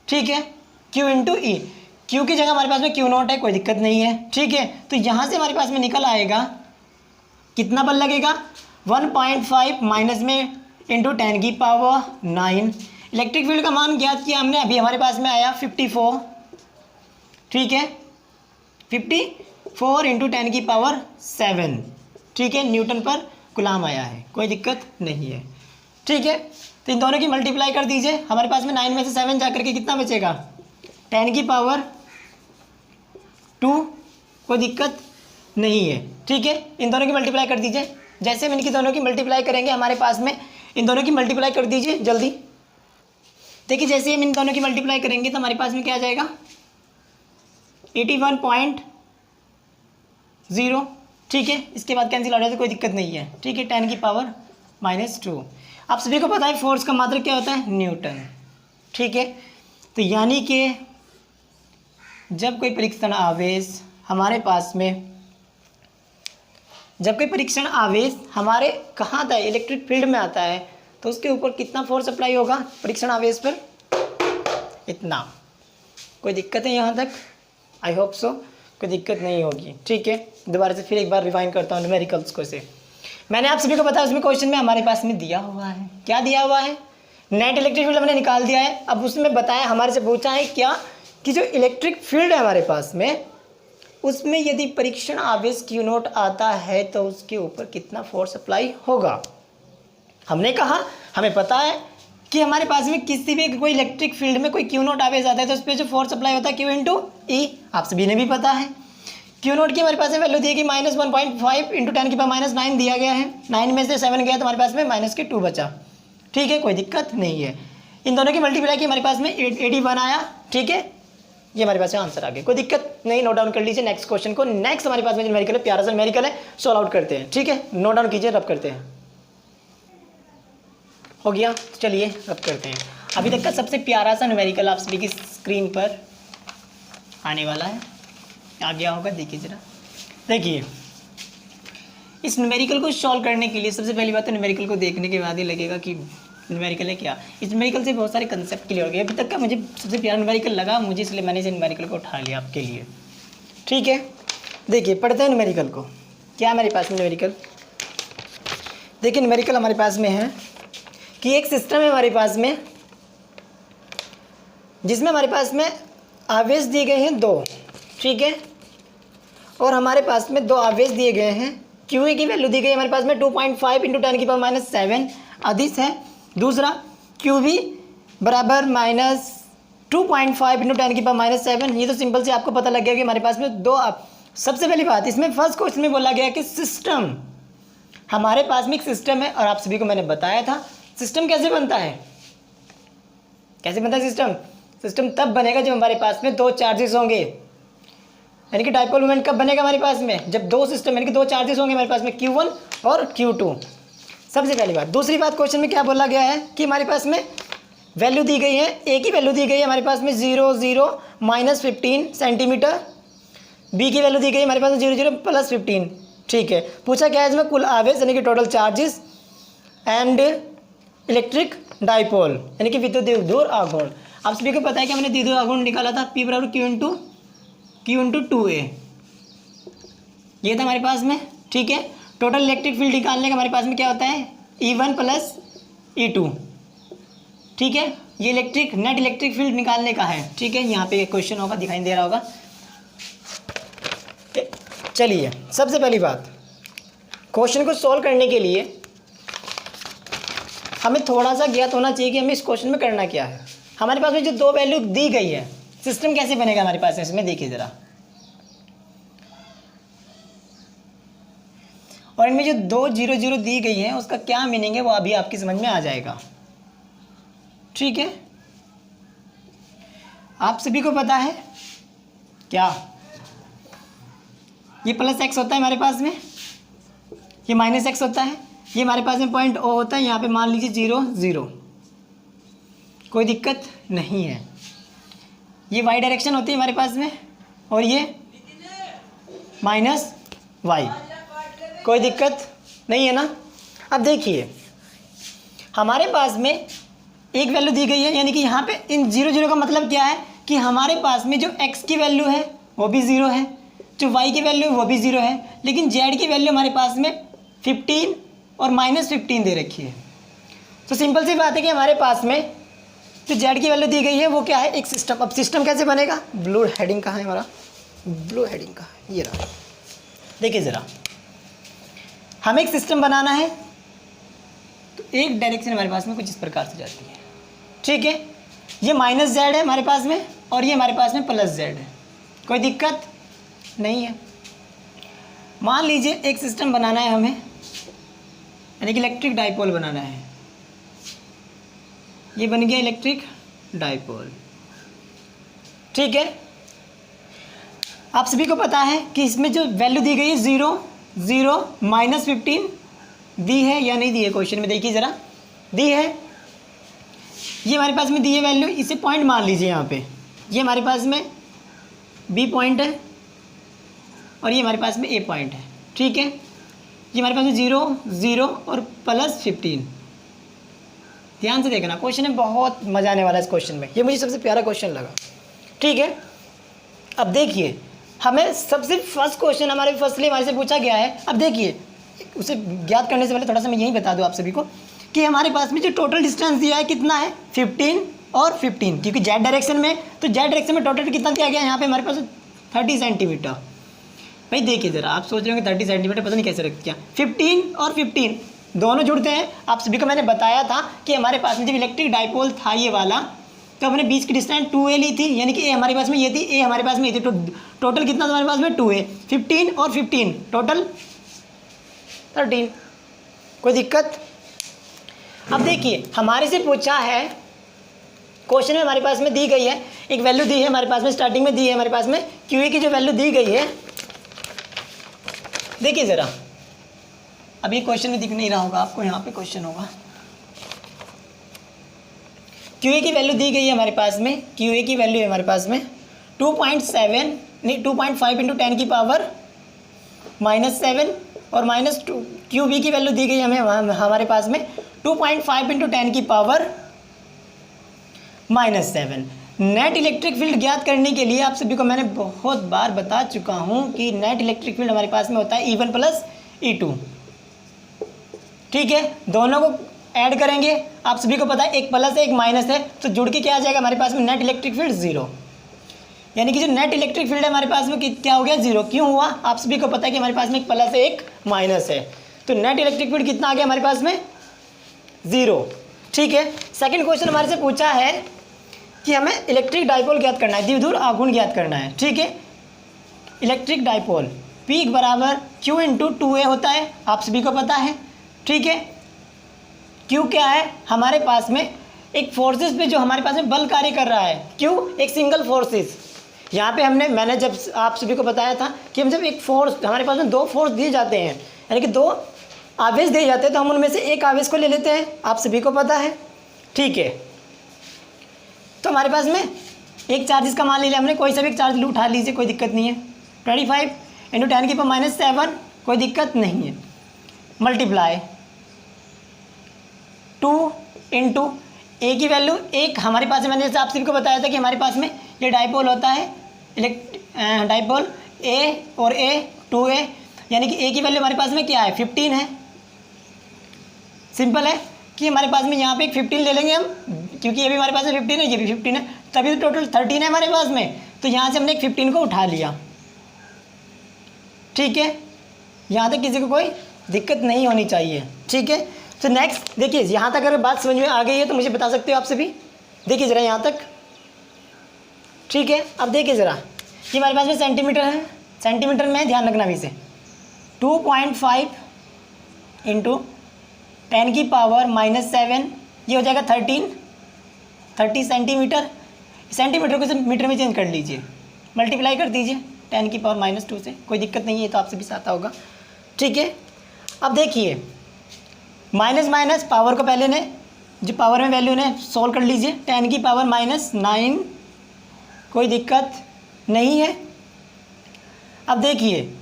ठीक है, क्यू इंटू ई। क्यू की जगह हमारे पास में क्यू नोट है, कोई दिक्कत नहीं है, ठीक है। तो यहाँ से हमारे पास में निकल आएगा कितना बल लगेगा, 1.5 माइनस में इंटू 10 की पावर 9। इलेक्ट्रिक फील्ड का मान ज्ञात किया हमने, अभी हमारे पास में आया 54, ठीक है, 54 इंटू 10 की पावर 7, ठीक है, न्यूटन पर कूलाम आया है, कोई दिक्कत नहीं है, ठीक है। तो इन दोनों की मल्टीप्लाई कर दीजिए, हमारे पास में 9 में से 7 जाकर के कितना बचेगा, 10 की पावर 2, कोई दिक्कत नहीं है, ठीक है। इन दोनों की मल्टीप्लाई कर दीजिए, जैसे हम इनकी दोनों की मल्टीप्लाई करेंगे हमारे पास में, इन दोनों की मल्टीप्लाई कर दीजिए जल्दी। देखिए जैसे हम इन दोनों की मल्टीप्लाई करेंगे तो हमारे पास में क्या आ जाएगा, 81.0, ठीक है। इसके बाद कैंसिल हो जाए तो कोई दिक्कत नहीं है, ठीक है, 10 की पावर -2। आप सभी को पता है फोर्स का मात्रक क्या होता है, न्यूटन, ठीक है। तो यानी कि जब कोई परीक्षण आवेश हमारे पास में, जब कोई परीक्षण आवेश हमारे कहाँ आता है, इलेक्ट्रिक फील्ड में आता है, तो उसके ऊपर कितना फोर्स अप्लाई होगा परीक्षण आवेश पर, इतना। कोई दिक्कत है यहाँ तक, आई होप सो कोई दिक्कत नहीं होगी, ठीक है। दोबारा से फिर एक बार रिवाइंड करता हूँ न्यूमेरिकल्स को से। मैंने आप सभी को बताया उसमें क्वेश्चन में हमारे पास में दिया हुआ है, क्या दिया हुआ है, नेट इलेक्ट्रिक फील्ड हमने निकाल दिया है। अब उसमें बताया हमारे से पूछा है क्या कि जो इलेक्ट्रिक फील्ड है हमारे पास में, उसमें यदि परीक्षण आवेश क्यू नोट आता है तो उसके ऊपर कितना फोर्स अप्लाई होगा। हमने कहा हमें पता है कि हमारे पास में किसी भी कोई इलेक्ट्रिक फील्ड में कोई क्यू नोट आवेश आता है तो उस पर जो फोर्स अप्लाई होता है क्यू इंटू ई, आप सभी ने भी पता है। क्यू नोट की हमारे पास में वैल्यू दी है कि -1.5 इंटू 10 की पावर -9 दिया गया है, 9 में से 7 गया तो हमारे पास में -2 बचा, ठीक है, कोई दिक्कत नहीं है। इन दोनों की मल्टीप्लाई की हमारे पास में 81 आया, ठीक है, ये हमारे पास में आंसर आ गया, कोई दिक्कत नहीं। नोट डाउन कर लीजिए नेक्स्ट क्वेश्चन को। नेक्स्ट हमारे पास में जो न्यूमेरिकल है, प्यारा सा न्यूमेरिकल है, सॉल्व आउट करते हैं, ठीक है, नोट डाउन कीजिए, रब करते हैं। हो गया, चलिए रब करते हैं। अभी तक का सबसे प्यारा सा न्यूमेरिकल आप सभी की स्क्रीन पर आने वाला है, आ गया होगा, देखिए जरा। देखिए इस न्यूमेरिकल को सॉल्व करने के लिए सबसे पहली बात तो न्यूमेरिकल को देखने के बाद ही लगेगा कि न्यूमेरिकल है क्या। इस न्यूमेरिकल से बहुत सारे कंसेप्ट क्लियर हो गए। अभी तक का मुझे सबसे प्यारा न्यूमेरिकल लगा मुझे, इसलिए मैंने इस न्यूमेरिकल को उठा लिया आपके लिए, ठीक है। देखिए पढ़ते हैं न्यूमेरिकल को, क्या हमारे पास में न्यूमेरिकल, देखिए न्यूमेरिकल हमारे पास में है कि एक सिस्टम है हमारे पास में जिसमें हमारे पास में आवेश दिए गए हैं 2, ठीक है, और हमारे पास में 2 आवेश दिए गए हैं। क्यू ए की वैल्यू दी गई है हमारे पास में 2.5 इंटू 10 की पावर -7 अधिस है। दूसरा क्यू बी बराबर -2.5 इंटू 10 की पावर -7। ये तो सिंपल से आपको पता लग गया कि हमारे पास में 2। सबसे पहली बात इसमें फर्स्ट क्वेश्चन में बोला गया कि सिस्टम, हमारे पास में एक सिस्टम है और आप सभी को मैंने बताया था सिस्टम कैसे बनता है, कैसे बनता है सिस्टम। सिस्टम तब बनेगा जब हमारे पास में 2 चार्जेस होंगे, यानी कि डाइपोल मोमेंट कब बनेगा हमारे पास में, जब 2 सिस्टम यानी कि 2 चार्जेस होंगे हमारे पास में Q1 और Q2। सबसे पहली बात। दूसरी बात क्वेश्चन में क्या बोला गया है कि हमारे पास में वैल्यू दी गई है, ए की वैल्यू दी गई है हमारे पास में 0 0 -15 सेंटीमीटर, बी की वैल्यू दी गई है हमारे पास में 0 0 +15, ठीक है। पूछा क्या है इसमें, कुल आवेश यानी कि total charges and electric dipole यानी कि विद्युत द्विध्रुव आघूर्ण। आप सभी को पता है कि हमने द्विध्रुव आघूर्ण निकाला था P बराबर Q इंटू 2A, ये था हमारे पास में, ठीक है। टोटल इलेक्ट्रिक फील्ड निकालने का हमारे पास में क्या होता है E1 + E2, ठीक है। ये नेट इलेक्ट्रिक फील्ड निकालने का है, ठीक है। यहाँ पे क्वेश्चन होगा, दिखाई दे रहा होगा। चलिए सबसे पहली बात, क्वेश्चन को सॉल्व करने के लिए हमें थोड़ा सा ज्ञात होना चाहिए कि हमें इस क्वेश्चन में करना क्या है। हमारे पास में जो दो वैल्यू दी गई है, सिस्टम कैसे बनेगा हमारे पास इसमें, देखिए ज़रा। और इनमें जो 2 0 0 दी गई है उसका क्या मीनिंग है वो अभी आपकी समझ में आ जाएगा। ठीक है, आप सभी को पता है क्या, ये प्लस एक्स होता है हमारे पास में, ये माइनस एक्स होता है, ये हमारे पास में पॉइंट ओ होता है, यहाँ पे मान लीजिए 0 0, कोई दिक्कत नहीं है। ये वाई डायरेक्शन होती है हमारे पास में और ये माइनस वाई, कोई दिक्कत नहीं है ना। अब देखिए हमारे पास में एक वैल्यू दी गई है, यानी कि यहाँ पे इन 0 0 का मतलब क्या है कि हमारे पास में जो x की वैल्यू है वो भी 0 है, जो y की वैल्यू है वो भी 0 है, लेकिन z की वैल्यू हमारे पास में 15 और -15 दे रखी है। तो सिंपल सी बात है कि हमारे पास में जो z की वैल्यू दी गई है वो क्या है, एक सिस्टम। अब सिस्टम कैसे बनेगा, ब्लू हेडिंग कहाँ है हमारा, ब्लू हेडिंग कहाँ है, ये रहा। देखिए ज़रा, हमें एक सिस्टम बनाना है तो एक डायरेक्शन हमारे पास में कुछ इस प्रकार से जाती है। ठीक है, ये माइनस z है हमारे पास में और ये हमारे पास में प्लस z है, कोई दिक्कत नहीं है। मान लीजिए एक सिस्टम बनाना है हमें, यानी कि इलेक्ट्रिक डाइपोल बनाना है। ये बन गया इलेक्ट्रिक डाइपोल। ठीक है, आप सभी को पता है कि इसमें जो वैल्यू दी गई है 0 0 -15 दी है या नहीं दी है, क्वेश्चन में देखिए ज़रा, दी है। ये हमारे पास में दी है वैल्यू, इसे पॉइंट मान लीजिए यहाँ पे, ये हमारे पास में बी पॉइंट है और ये हमारे पास में ए पॉइंट है। ठीक है, ये हमारे पास में 0 0 और +15। ध्यान से देखना, क्वेश्चन है बहुत मजा आने वाला है इस क्वेश्चन में, ये मुझे सबसे प्यारा क्वेश्चन लगा। ठीक है, अब देखिए हमें सबसे फर्स्ट क्वेश्चन हमारे फर्स्टली हमारे से पूछा गया है। अब देखिए उसे ज्ञात करने से पहले थोड़ा सा मैं यही बता दूं आप सभी को कि हमारे पास में जो टोटल डिस्टेंस दिया है कितना है, 15 और 15, क्योंकि जेड डायरेक्शन में, तो जेड डायरेक्शन में टोटल कितना दिया गया है यहाँ पे हमारे पास 30 सेंटीमीटर। भाई देखिए ज़रा, आप सोच रहे हो कि 30 सेंटीमीटर पता नहीं कैसे रख दिया, 15 और 15 दोनों जुड़ते हैं। आप सभी को मैंने बताया था कि हमारे पास में जब इलेक्ट्रिक डाइपोल था ये वाला, तो हमने बीच की डिस्टेंस 2a ली थी, यानी कि ए हमारे पास में ये थी, ए हमारे पास में ये थी, तो टोटल कितना था हमारे पास में 2a, 15 और 15 टोटल 13, कोई दिक्कत। अब देखिए हमारे से पूछा है, क्वेश्चन में हमारे पास में दी गई है, एक वैल्यू दी है हमारे पास में, स्टार्टिंग में दी है हमारे पास में QA की जो वैल्यू दी गई है, देखिए ज़रा। अब ये क्वेश्चन में दिख नहीं रहा होगा आपको, यहाँ पे क्वेश्चन होगा। QA की वैल्यू दी गई है हमारे पास में, QA की वैल्यू है हमारे पास में 2.5 × 10 की पावर -7 और -2। QB की वैल्यू दी गई हमें हमारे पास में 2.5 × 10 की पावर -7। नेट इलेक्ट्रिक फील्ड ज्ञात करने के लिए आप सभी को मैंने बहुत बार बता चुका हूं कि नेट इलेक्ट्रिक फील्ड हमारे पास में होता है E1 + E2। ठीक है, दोनों को ऐड करेंगे, आप सभी को पता है एक प्लस है एक माइनस है, तो जुड़ के क्या आ जाएगा हमारे पास में, नेट इलेक्ट्रिक फील्ड 0। यानी कि जो नेट इलेक्ट्रिक फील्ड है हमारे पास में क्या हो गया, 0। क्यों हुआ, आप सभी को पता है कि हमारे पास में एक प्लस है एक माइनस है, तो नेट इलेक्ट्रिक फील्ड कितना आ गया हमारे पास में, 0। ठीक है, सेकंड क्वेश्चन हमारे से पूछा है कि हमें इलेक्ट्रिक डाइपोल ज्ञात करना है, द्विध्रुव आघूर्ण ज्ञात करना है। ठीक है, electric dipole P = Q × 2A होता है, आप सभी को पता है। ठीक है, Q क्या है, हमारे पास में एक फोर्सेस पे जो हमारे पास में बल कार्य कर रहा है, Q एक सिंगल फोर्सेस। यहाँ पे मैंने जब आप सभी को बताया था कि हम जब एक फोर्स, हमारे पास में 2 फोर्स दिए जाते हैं, यानी कि 2 आवेश दिए जाते हैं, तो हम उनमें से एक आवेश को ले लेते हैं, आप सभी को पता है। ठीक है, तो हमारे पास में एक चार्ज इसका मान लिया हमने, कोई सा भी एक चार्ज उठा लीजिए, कोई दिक्कत नहीं है। 25 × 10 की पावर -7, कोई दिक्कत नहीं है। मल्टीप्लाई 2 × A की वैल्यू 1 हमारे पास है, मैंने जैसे आप सभी को बताया था कि हमारे पास में ये डाइपोल होता है, डाइपोल A और A 2A, यानी कि A की वैल्यू हमारे पास में क्या है, 15 है। सिंपल है कि हमारे पास में यहाँ पे एक 15 ले लेंगे हम, क्योंकि ये भी हमारे पास में 15 है, ये भी 15 है, तभी तो टोटल 13 है हमारे पास में, तो यहाँ से हमने एक 15 को उठा लिया। ठीक है, यहाँ तक किसी को कोई दिक्कत नहीं होनी चाहिए। ठीक है, तो नेक्स्ट देखिए, यहाँ तक अगर बात समझ में आ गई है तो मुझे बता सकते हो आप सभी। देखिए ज़रा यहाँ तक, ठीक है। अब देखिए ज़रा, ये हमारे पास में सेंटीमीटर है, सेंटीमीटर में ध्यान रखना अभी से 2.5 इंटू 10 की पावर -7, ये हो जाएगा 30 सेंटीमीटर। सेंटीमीटर को सिर्फ मीटर में चेंज कर लीजिए, मल्टीप्लाई कर दीजिए 10 की पावर -2 से, कोई दिक्कत नहीं है, तो आपसे भी आता होगा, ठीक है। अब देखिए माइनस माइनस पावर को पहले ने जो पावर में वैल्यू ने सॉल्व कर लीजिए, 10 की पावर -9, कोई दिक्कत नहीं है। अब देखिए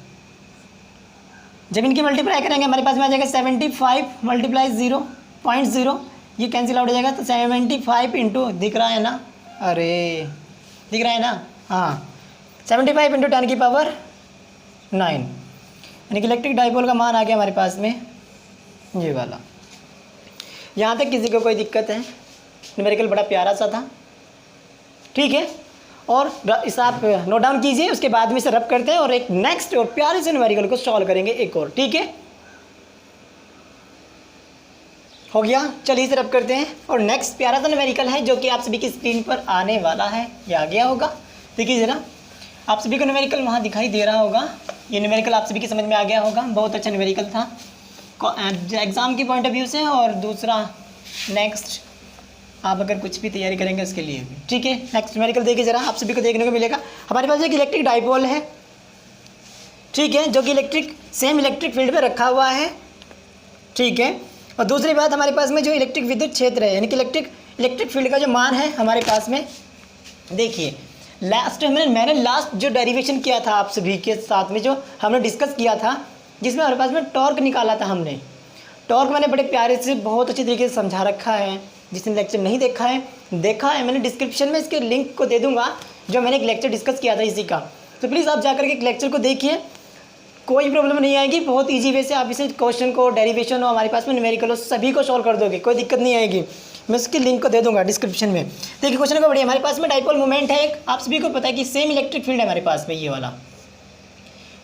जब इनकी मल्टीप्लाई करेंगे हमारे पास में आ जाएगा 75 मल्टीप्लाई 0.0, ये कैंसिल आउट हो जाएगा। तो 75 इंटू, दिख रहा है ना, अरे दिख रहा है ना, हाँ 75 इंटू 10 की पावर 9, यानी कि इलेक्ट्रिक डाइपोल का मान आ गया हमारे पास में ये वाला। यहाँ तक किसी को कोई दिक्कत है? न्यूमेरिकल बड़ा प्यारा सा था, ठीक है। और इस आप नोट डाउन कीजिए, उसके बाद में इसे रब करते हैं और एक नेक्स्ट और प्यारे से न्यूमेरिकल को सॉल्व करेंगे एक और, ठीक है। हो गया, चलिए इसे रब करते हैं और नेक्स्ट प्यारा सा न्यूमेरिकल है जो कि आप सभी की स्क्रीन पर आने वाला है, ये आ गया होगा। देखिए ज़रा, आप सभी को न्यूमेरिकल वहाँ दिखाई दे रहा होगा, ये न्यूमेरिकल आप सभी की समझ में आ गया होगा। बहुत अच्छा न्यूमेरिकल था एग्ज़ाम की पॉइंट ऑफ व्यू से, और दूसरा नेक्स्ट आप अगर कुछ भी तैयारी करेंगे उसके लिए भी, ठीक है। नेक्स्ट न्यूमेरिकल देखिए ज़रा, आप सभी को देखने को मिलेगा हमारे पास एक इलेक्ट्रिक डाइपोल है, ठीक है, जो कि सेम इलेक्ट्रिक फील्ड पे रखा हुआ है, ठीक है। और दूसरी बात, हमारे पास में जो इलेक्ट्रिक विद्युत क्षेत्र है, यानी कि इलेक्ट्रिक फील्ड का जो मान है हमारे पास में, देखिए मैंने लास्ट जो डेरिवेशन किया था आप सभी के साथ में, जो हमने डिस्कस किया था, जिसमें हमारे पास में टॉर्क निकाला था हमने। टॉर्क मैंने बड़े प्यारे से बहुत अच्छी तरीके से समझा रखा है, जिसने लेक्चर नहीं देखा है मैंने डिस्क्रिप्शन में इसके लिंक को दे दूंगा, जो मैंने एक लेक्चर डिस्कस किया था इसी का। तो प्लीज़ आप जाकर के एक लेक्चर को देखिए, कोई प्रॉब्लम नहीं आएगी, बहुत ईजी वे से आप इसे क्वेश्चन को, डेरिवेशन हो, हमारे पास में न्यूमेरिकल हो, सभी को सॉल्व कर दोगे, कोई दिक्कत नहीं आएगी। मैं इसकी लिंक को दे दूंगा डिस्क्रिप्शन में। देखिए क्वेश्चन को बढ़िया, हमारे पास में डाइपोल मोमेंट है एक, आप सभी को पता है कि सेम इलेक्ट्रिक फील्ड है हमारे पास में, ये वाला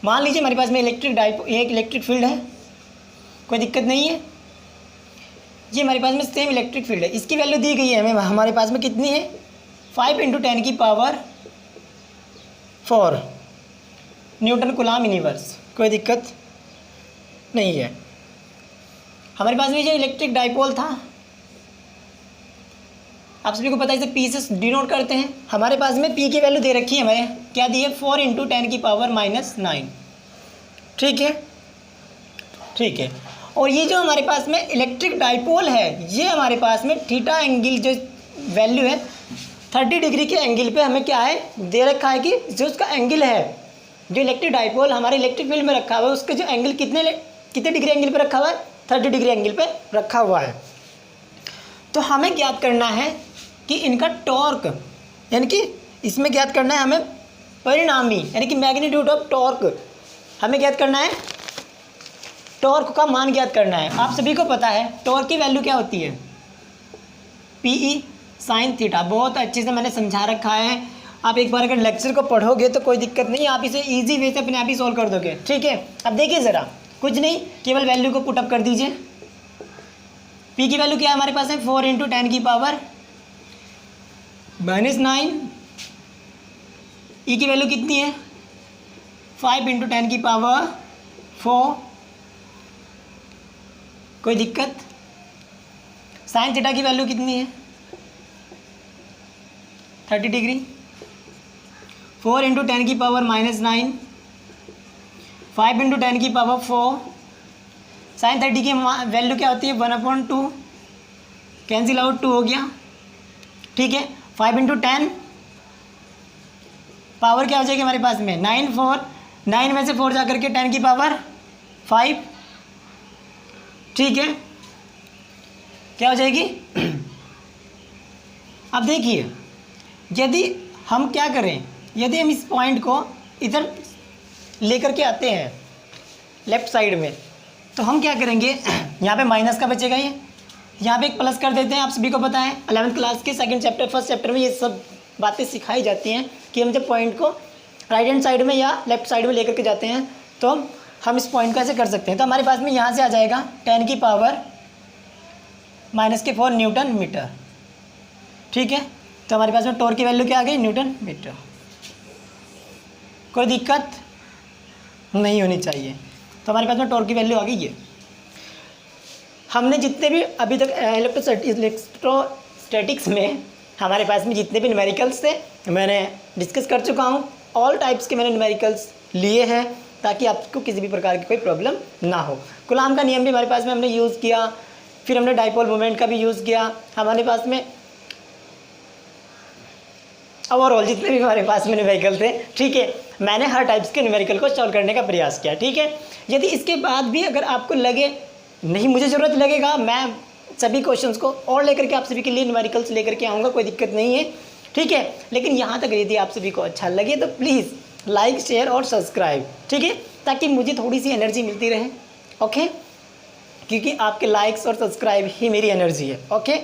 मान लीजिए हमारे पास में एक इलेक्ट्रिक फील्ड है, कोई दिक्कत नहीं है। ये हमारे पास में सेम इलेक्ट्रिक फील्ड है, इसकी वैल्यू दी गई है हमें, हमारे पास में कितनी है 5 इंटू 10 की पावर 4 न्यूटन कूलम्ब इनवर्स, कोई दिक्कत नहीं है। हमारे पास में जो इलेक्ट्रिक डाइपोल था, आप सभी को पता है इसे पी से डिनोट करते हैं। हमारे पास में पी की वैल्यू दे रखी है हमें, क्या दी है 4 इंटू 10 की पावर -9, ठीक है, ठीक है। और ये जो हमारे पास में इलेक्ट्रिक डाइपोल है, ये हमारे पास में थीटा एंगल जो वैल्यू है 30 डिग्री के एंगल पे हमें क्या है दे रखा है कि जो उसका एंगल है, जो इलेक्ट्रिक डाइपोल हमारे इलेक्ट्रिक फील्ड में रखा हुआ है, उसके जो एंगल कितने डिग्री एंगल पे रखा हुआ है, 30 डिग्री एंगल पे रखा हुआ है। तो हमें ज्ञात करना है कि इनका टॉर्क, यानी कि इसमें ज्ञात करना है हमें परिणामी, यानी कि मैग्नीट्यूड ऑफ टॉर्क हमें ज्ञात करना है, टॉर्क का मान ज्ञात करना है। आप सभी को पता है टॉर्क की वैल्यू क्या होती है, PE sin थीटा, बहुत अच्छे से मैंने समझा रखा है। आप एक बार अगर लेक्चर को पढ़ोगे तो कोई दिक्कत नहीं, आप इसे इजी वे से अपने आप ही सॉल्व कर दोगे, ठीक है। अब देखिए ज़रा, कुछ नहीं, केवल वैल्यू को पुटअप कर दीजिए। P की वैल्यू क्या है हमारे पास है 4 इंटू 10 की पावर -9, E की वैल्यू कितनी है 5 इंटू 10 की पावर 4, कोई दिक्कत। साइन थीटा की वैल्यू कितनी है 30 डिग्री, 4 इंटू 10 की पावर -9, 5 इंटू 10 की पावर 4, साइन 30 की वैल्यू क्या होती है 1/2, कैंसिल आउट 2 हो गया, ठीक है। 5 इंटू 10 पावर क्या हो जाएगी हमारे पास में 9 में से 4 जा करके 10 की पावर 5, ठीक है, क्या हो जाएगी। अब देखिए यदि हम क्या करें, यदि हम इस पॉइंट को इधर लेकर के आते हैं लेफ्ट साइड में, तो हम क्या करेंगे, यहाँ पे माइनस का बचेगा, ये यहाँ पे एक प्लस कर देते हैं। आप सभी को पता है 11th क्लास के सेकंड चैप्टर फर्स्ट चैप्टर में ये सब बातें सिखाई जाती हैं कि हम जब पॉइंट को राइट हैंड साइड में या लेफ्ट साइड में लेकर के जाते हैं तो हम इस पॉइंट को ऐसे कर सकते हैं। तो हमारे पास में यहाँ से आ जाएगा 10 की पावर -4 न्यूटन मीटर। ठीक है, तो हमारे पास में टॉर्क की वैल्यू क्या आ गई, न्यूटन मीटर। कोई दिक्कत नहीं होनी चाहिए। तो हमारे पास में टॉर्क की वैल्यू आ गई ये। हमने जितने भी अभी तक इलेक्ट्रोस्टैटिक्स में हमारे पास में जितने भी न्यूमेरिकल्स थे मैंने डिस्कस कर चुका हूँ। ऑल टाइप्स के मैंने न्यूमेरिकल्स लिए हैं ताकि आपको किसी भी प्रकार की कोई प्रॉब्लम ना हो। कूलाम का नियम भी हमारे पास में हमने यूज़ किया, फिर हमने डाइपोल मोमेंट का भी यूज़ किया। हमारे पास में ओवरऑल जितने भी हमारे पास में न्यूमेरिकल थे, ठीक है, मैंने हर टाइप्स के न्यूमेरिकल को सॉल्व करने का प्रयास किया। ठीक है, यदि इसके बाद भी अगर आपको लगे नहीं मुझे ज़रूरत लगेगा, मैं सभी क्वेश्चंस को और लेकर के आप सभी के लिए न्यूमेरिकल्स लेकर के आऊँगा, कोई दिक्कत नहीं है। ठीक है, लेकिन यहाँ तक यदि आप सभी को अच्छा लगे तो प्लीज़ लाइक, शेयर और सब्सक्राइब, ठीक है, ताकि मुझे थोड़ी सी एनर्जी मिलती रहे। ओके, क्योंकि आपके लाइक्स और सब्सक्राइब ही मेरी एनर्जी है। ओके,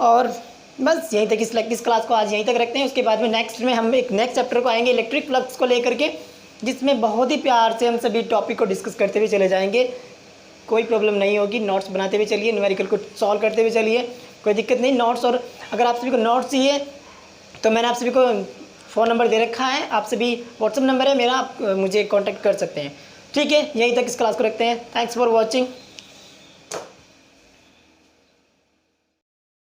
और बस यहीं तक इस क्लास को आज यहीं तक रखते हैं। उसके बाद में नेक्स्ट में हम एक नेक्स्ट चैप्टर को आएंगे इलेक्ट्रिक फ्लक्स को लेकर के, जिसमें बहुत ही प्यार से हम सभी टॉपिक को डिस्कस करते हुए चले जाएंगे। कोई प्रॉब्लम नहीं होगी, नोट्स बनाते हुए चलिए, न्यूमेरिकल को सॉल्व करते हुए चलिए, कोई दिक्कत नहीं। नोट्स, और अगर आप सभी को नोट्स चाहिए तो मैंने आप सभी को फ़ोन नंबर दे रखा है, आप सभी व्हाट्सअप नंबर है मेरा, आप मुझे कांटेक्ट कर सकते हैं। ठीक है, यहीं तक इस क्लास को रखते हैं। Thanks for watching.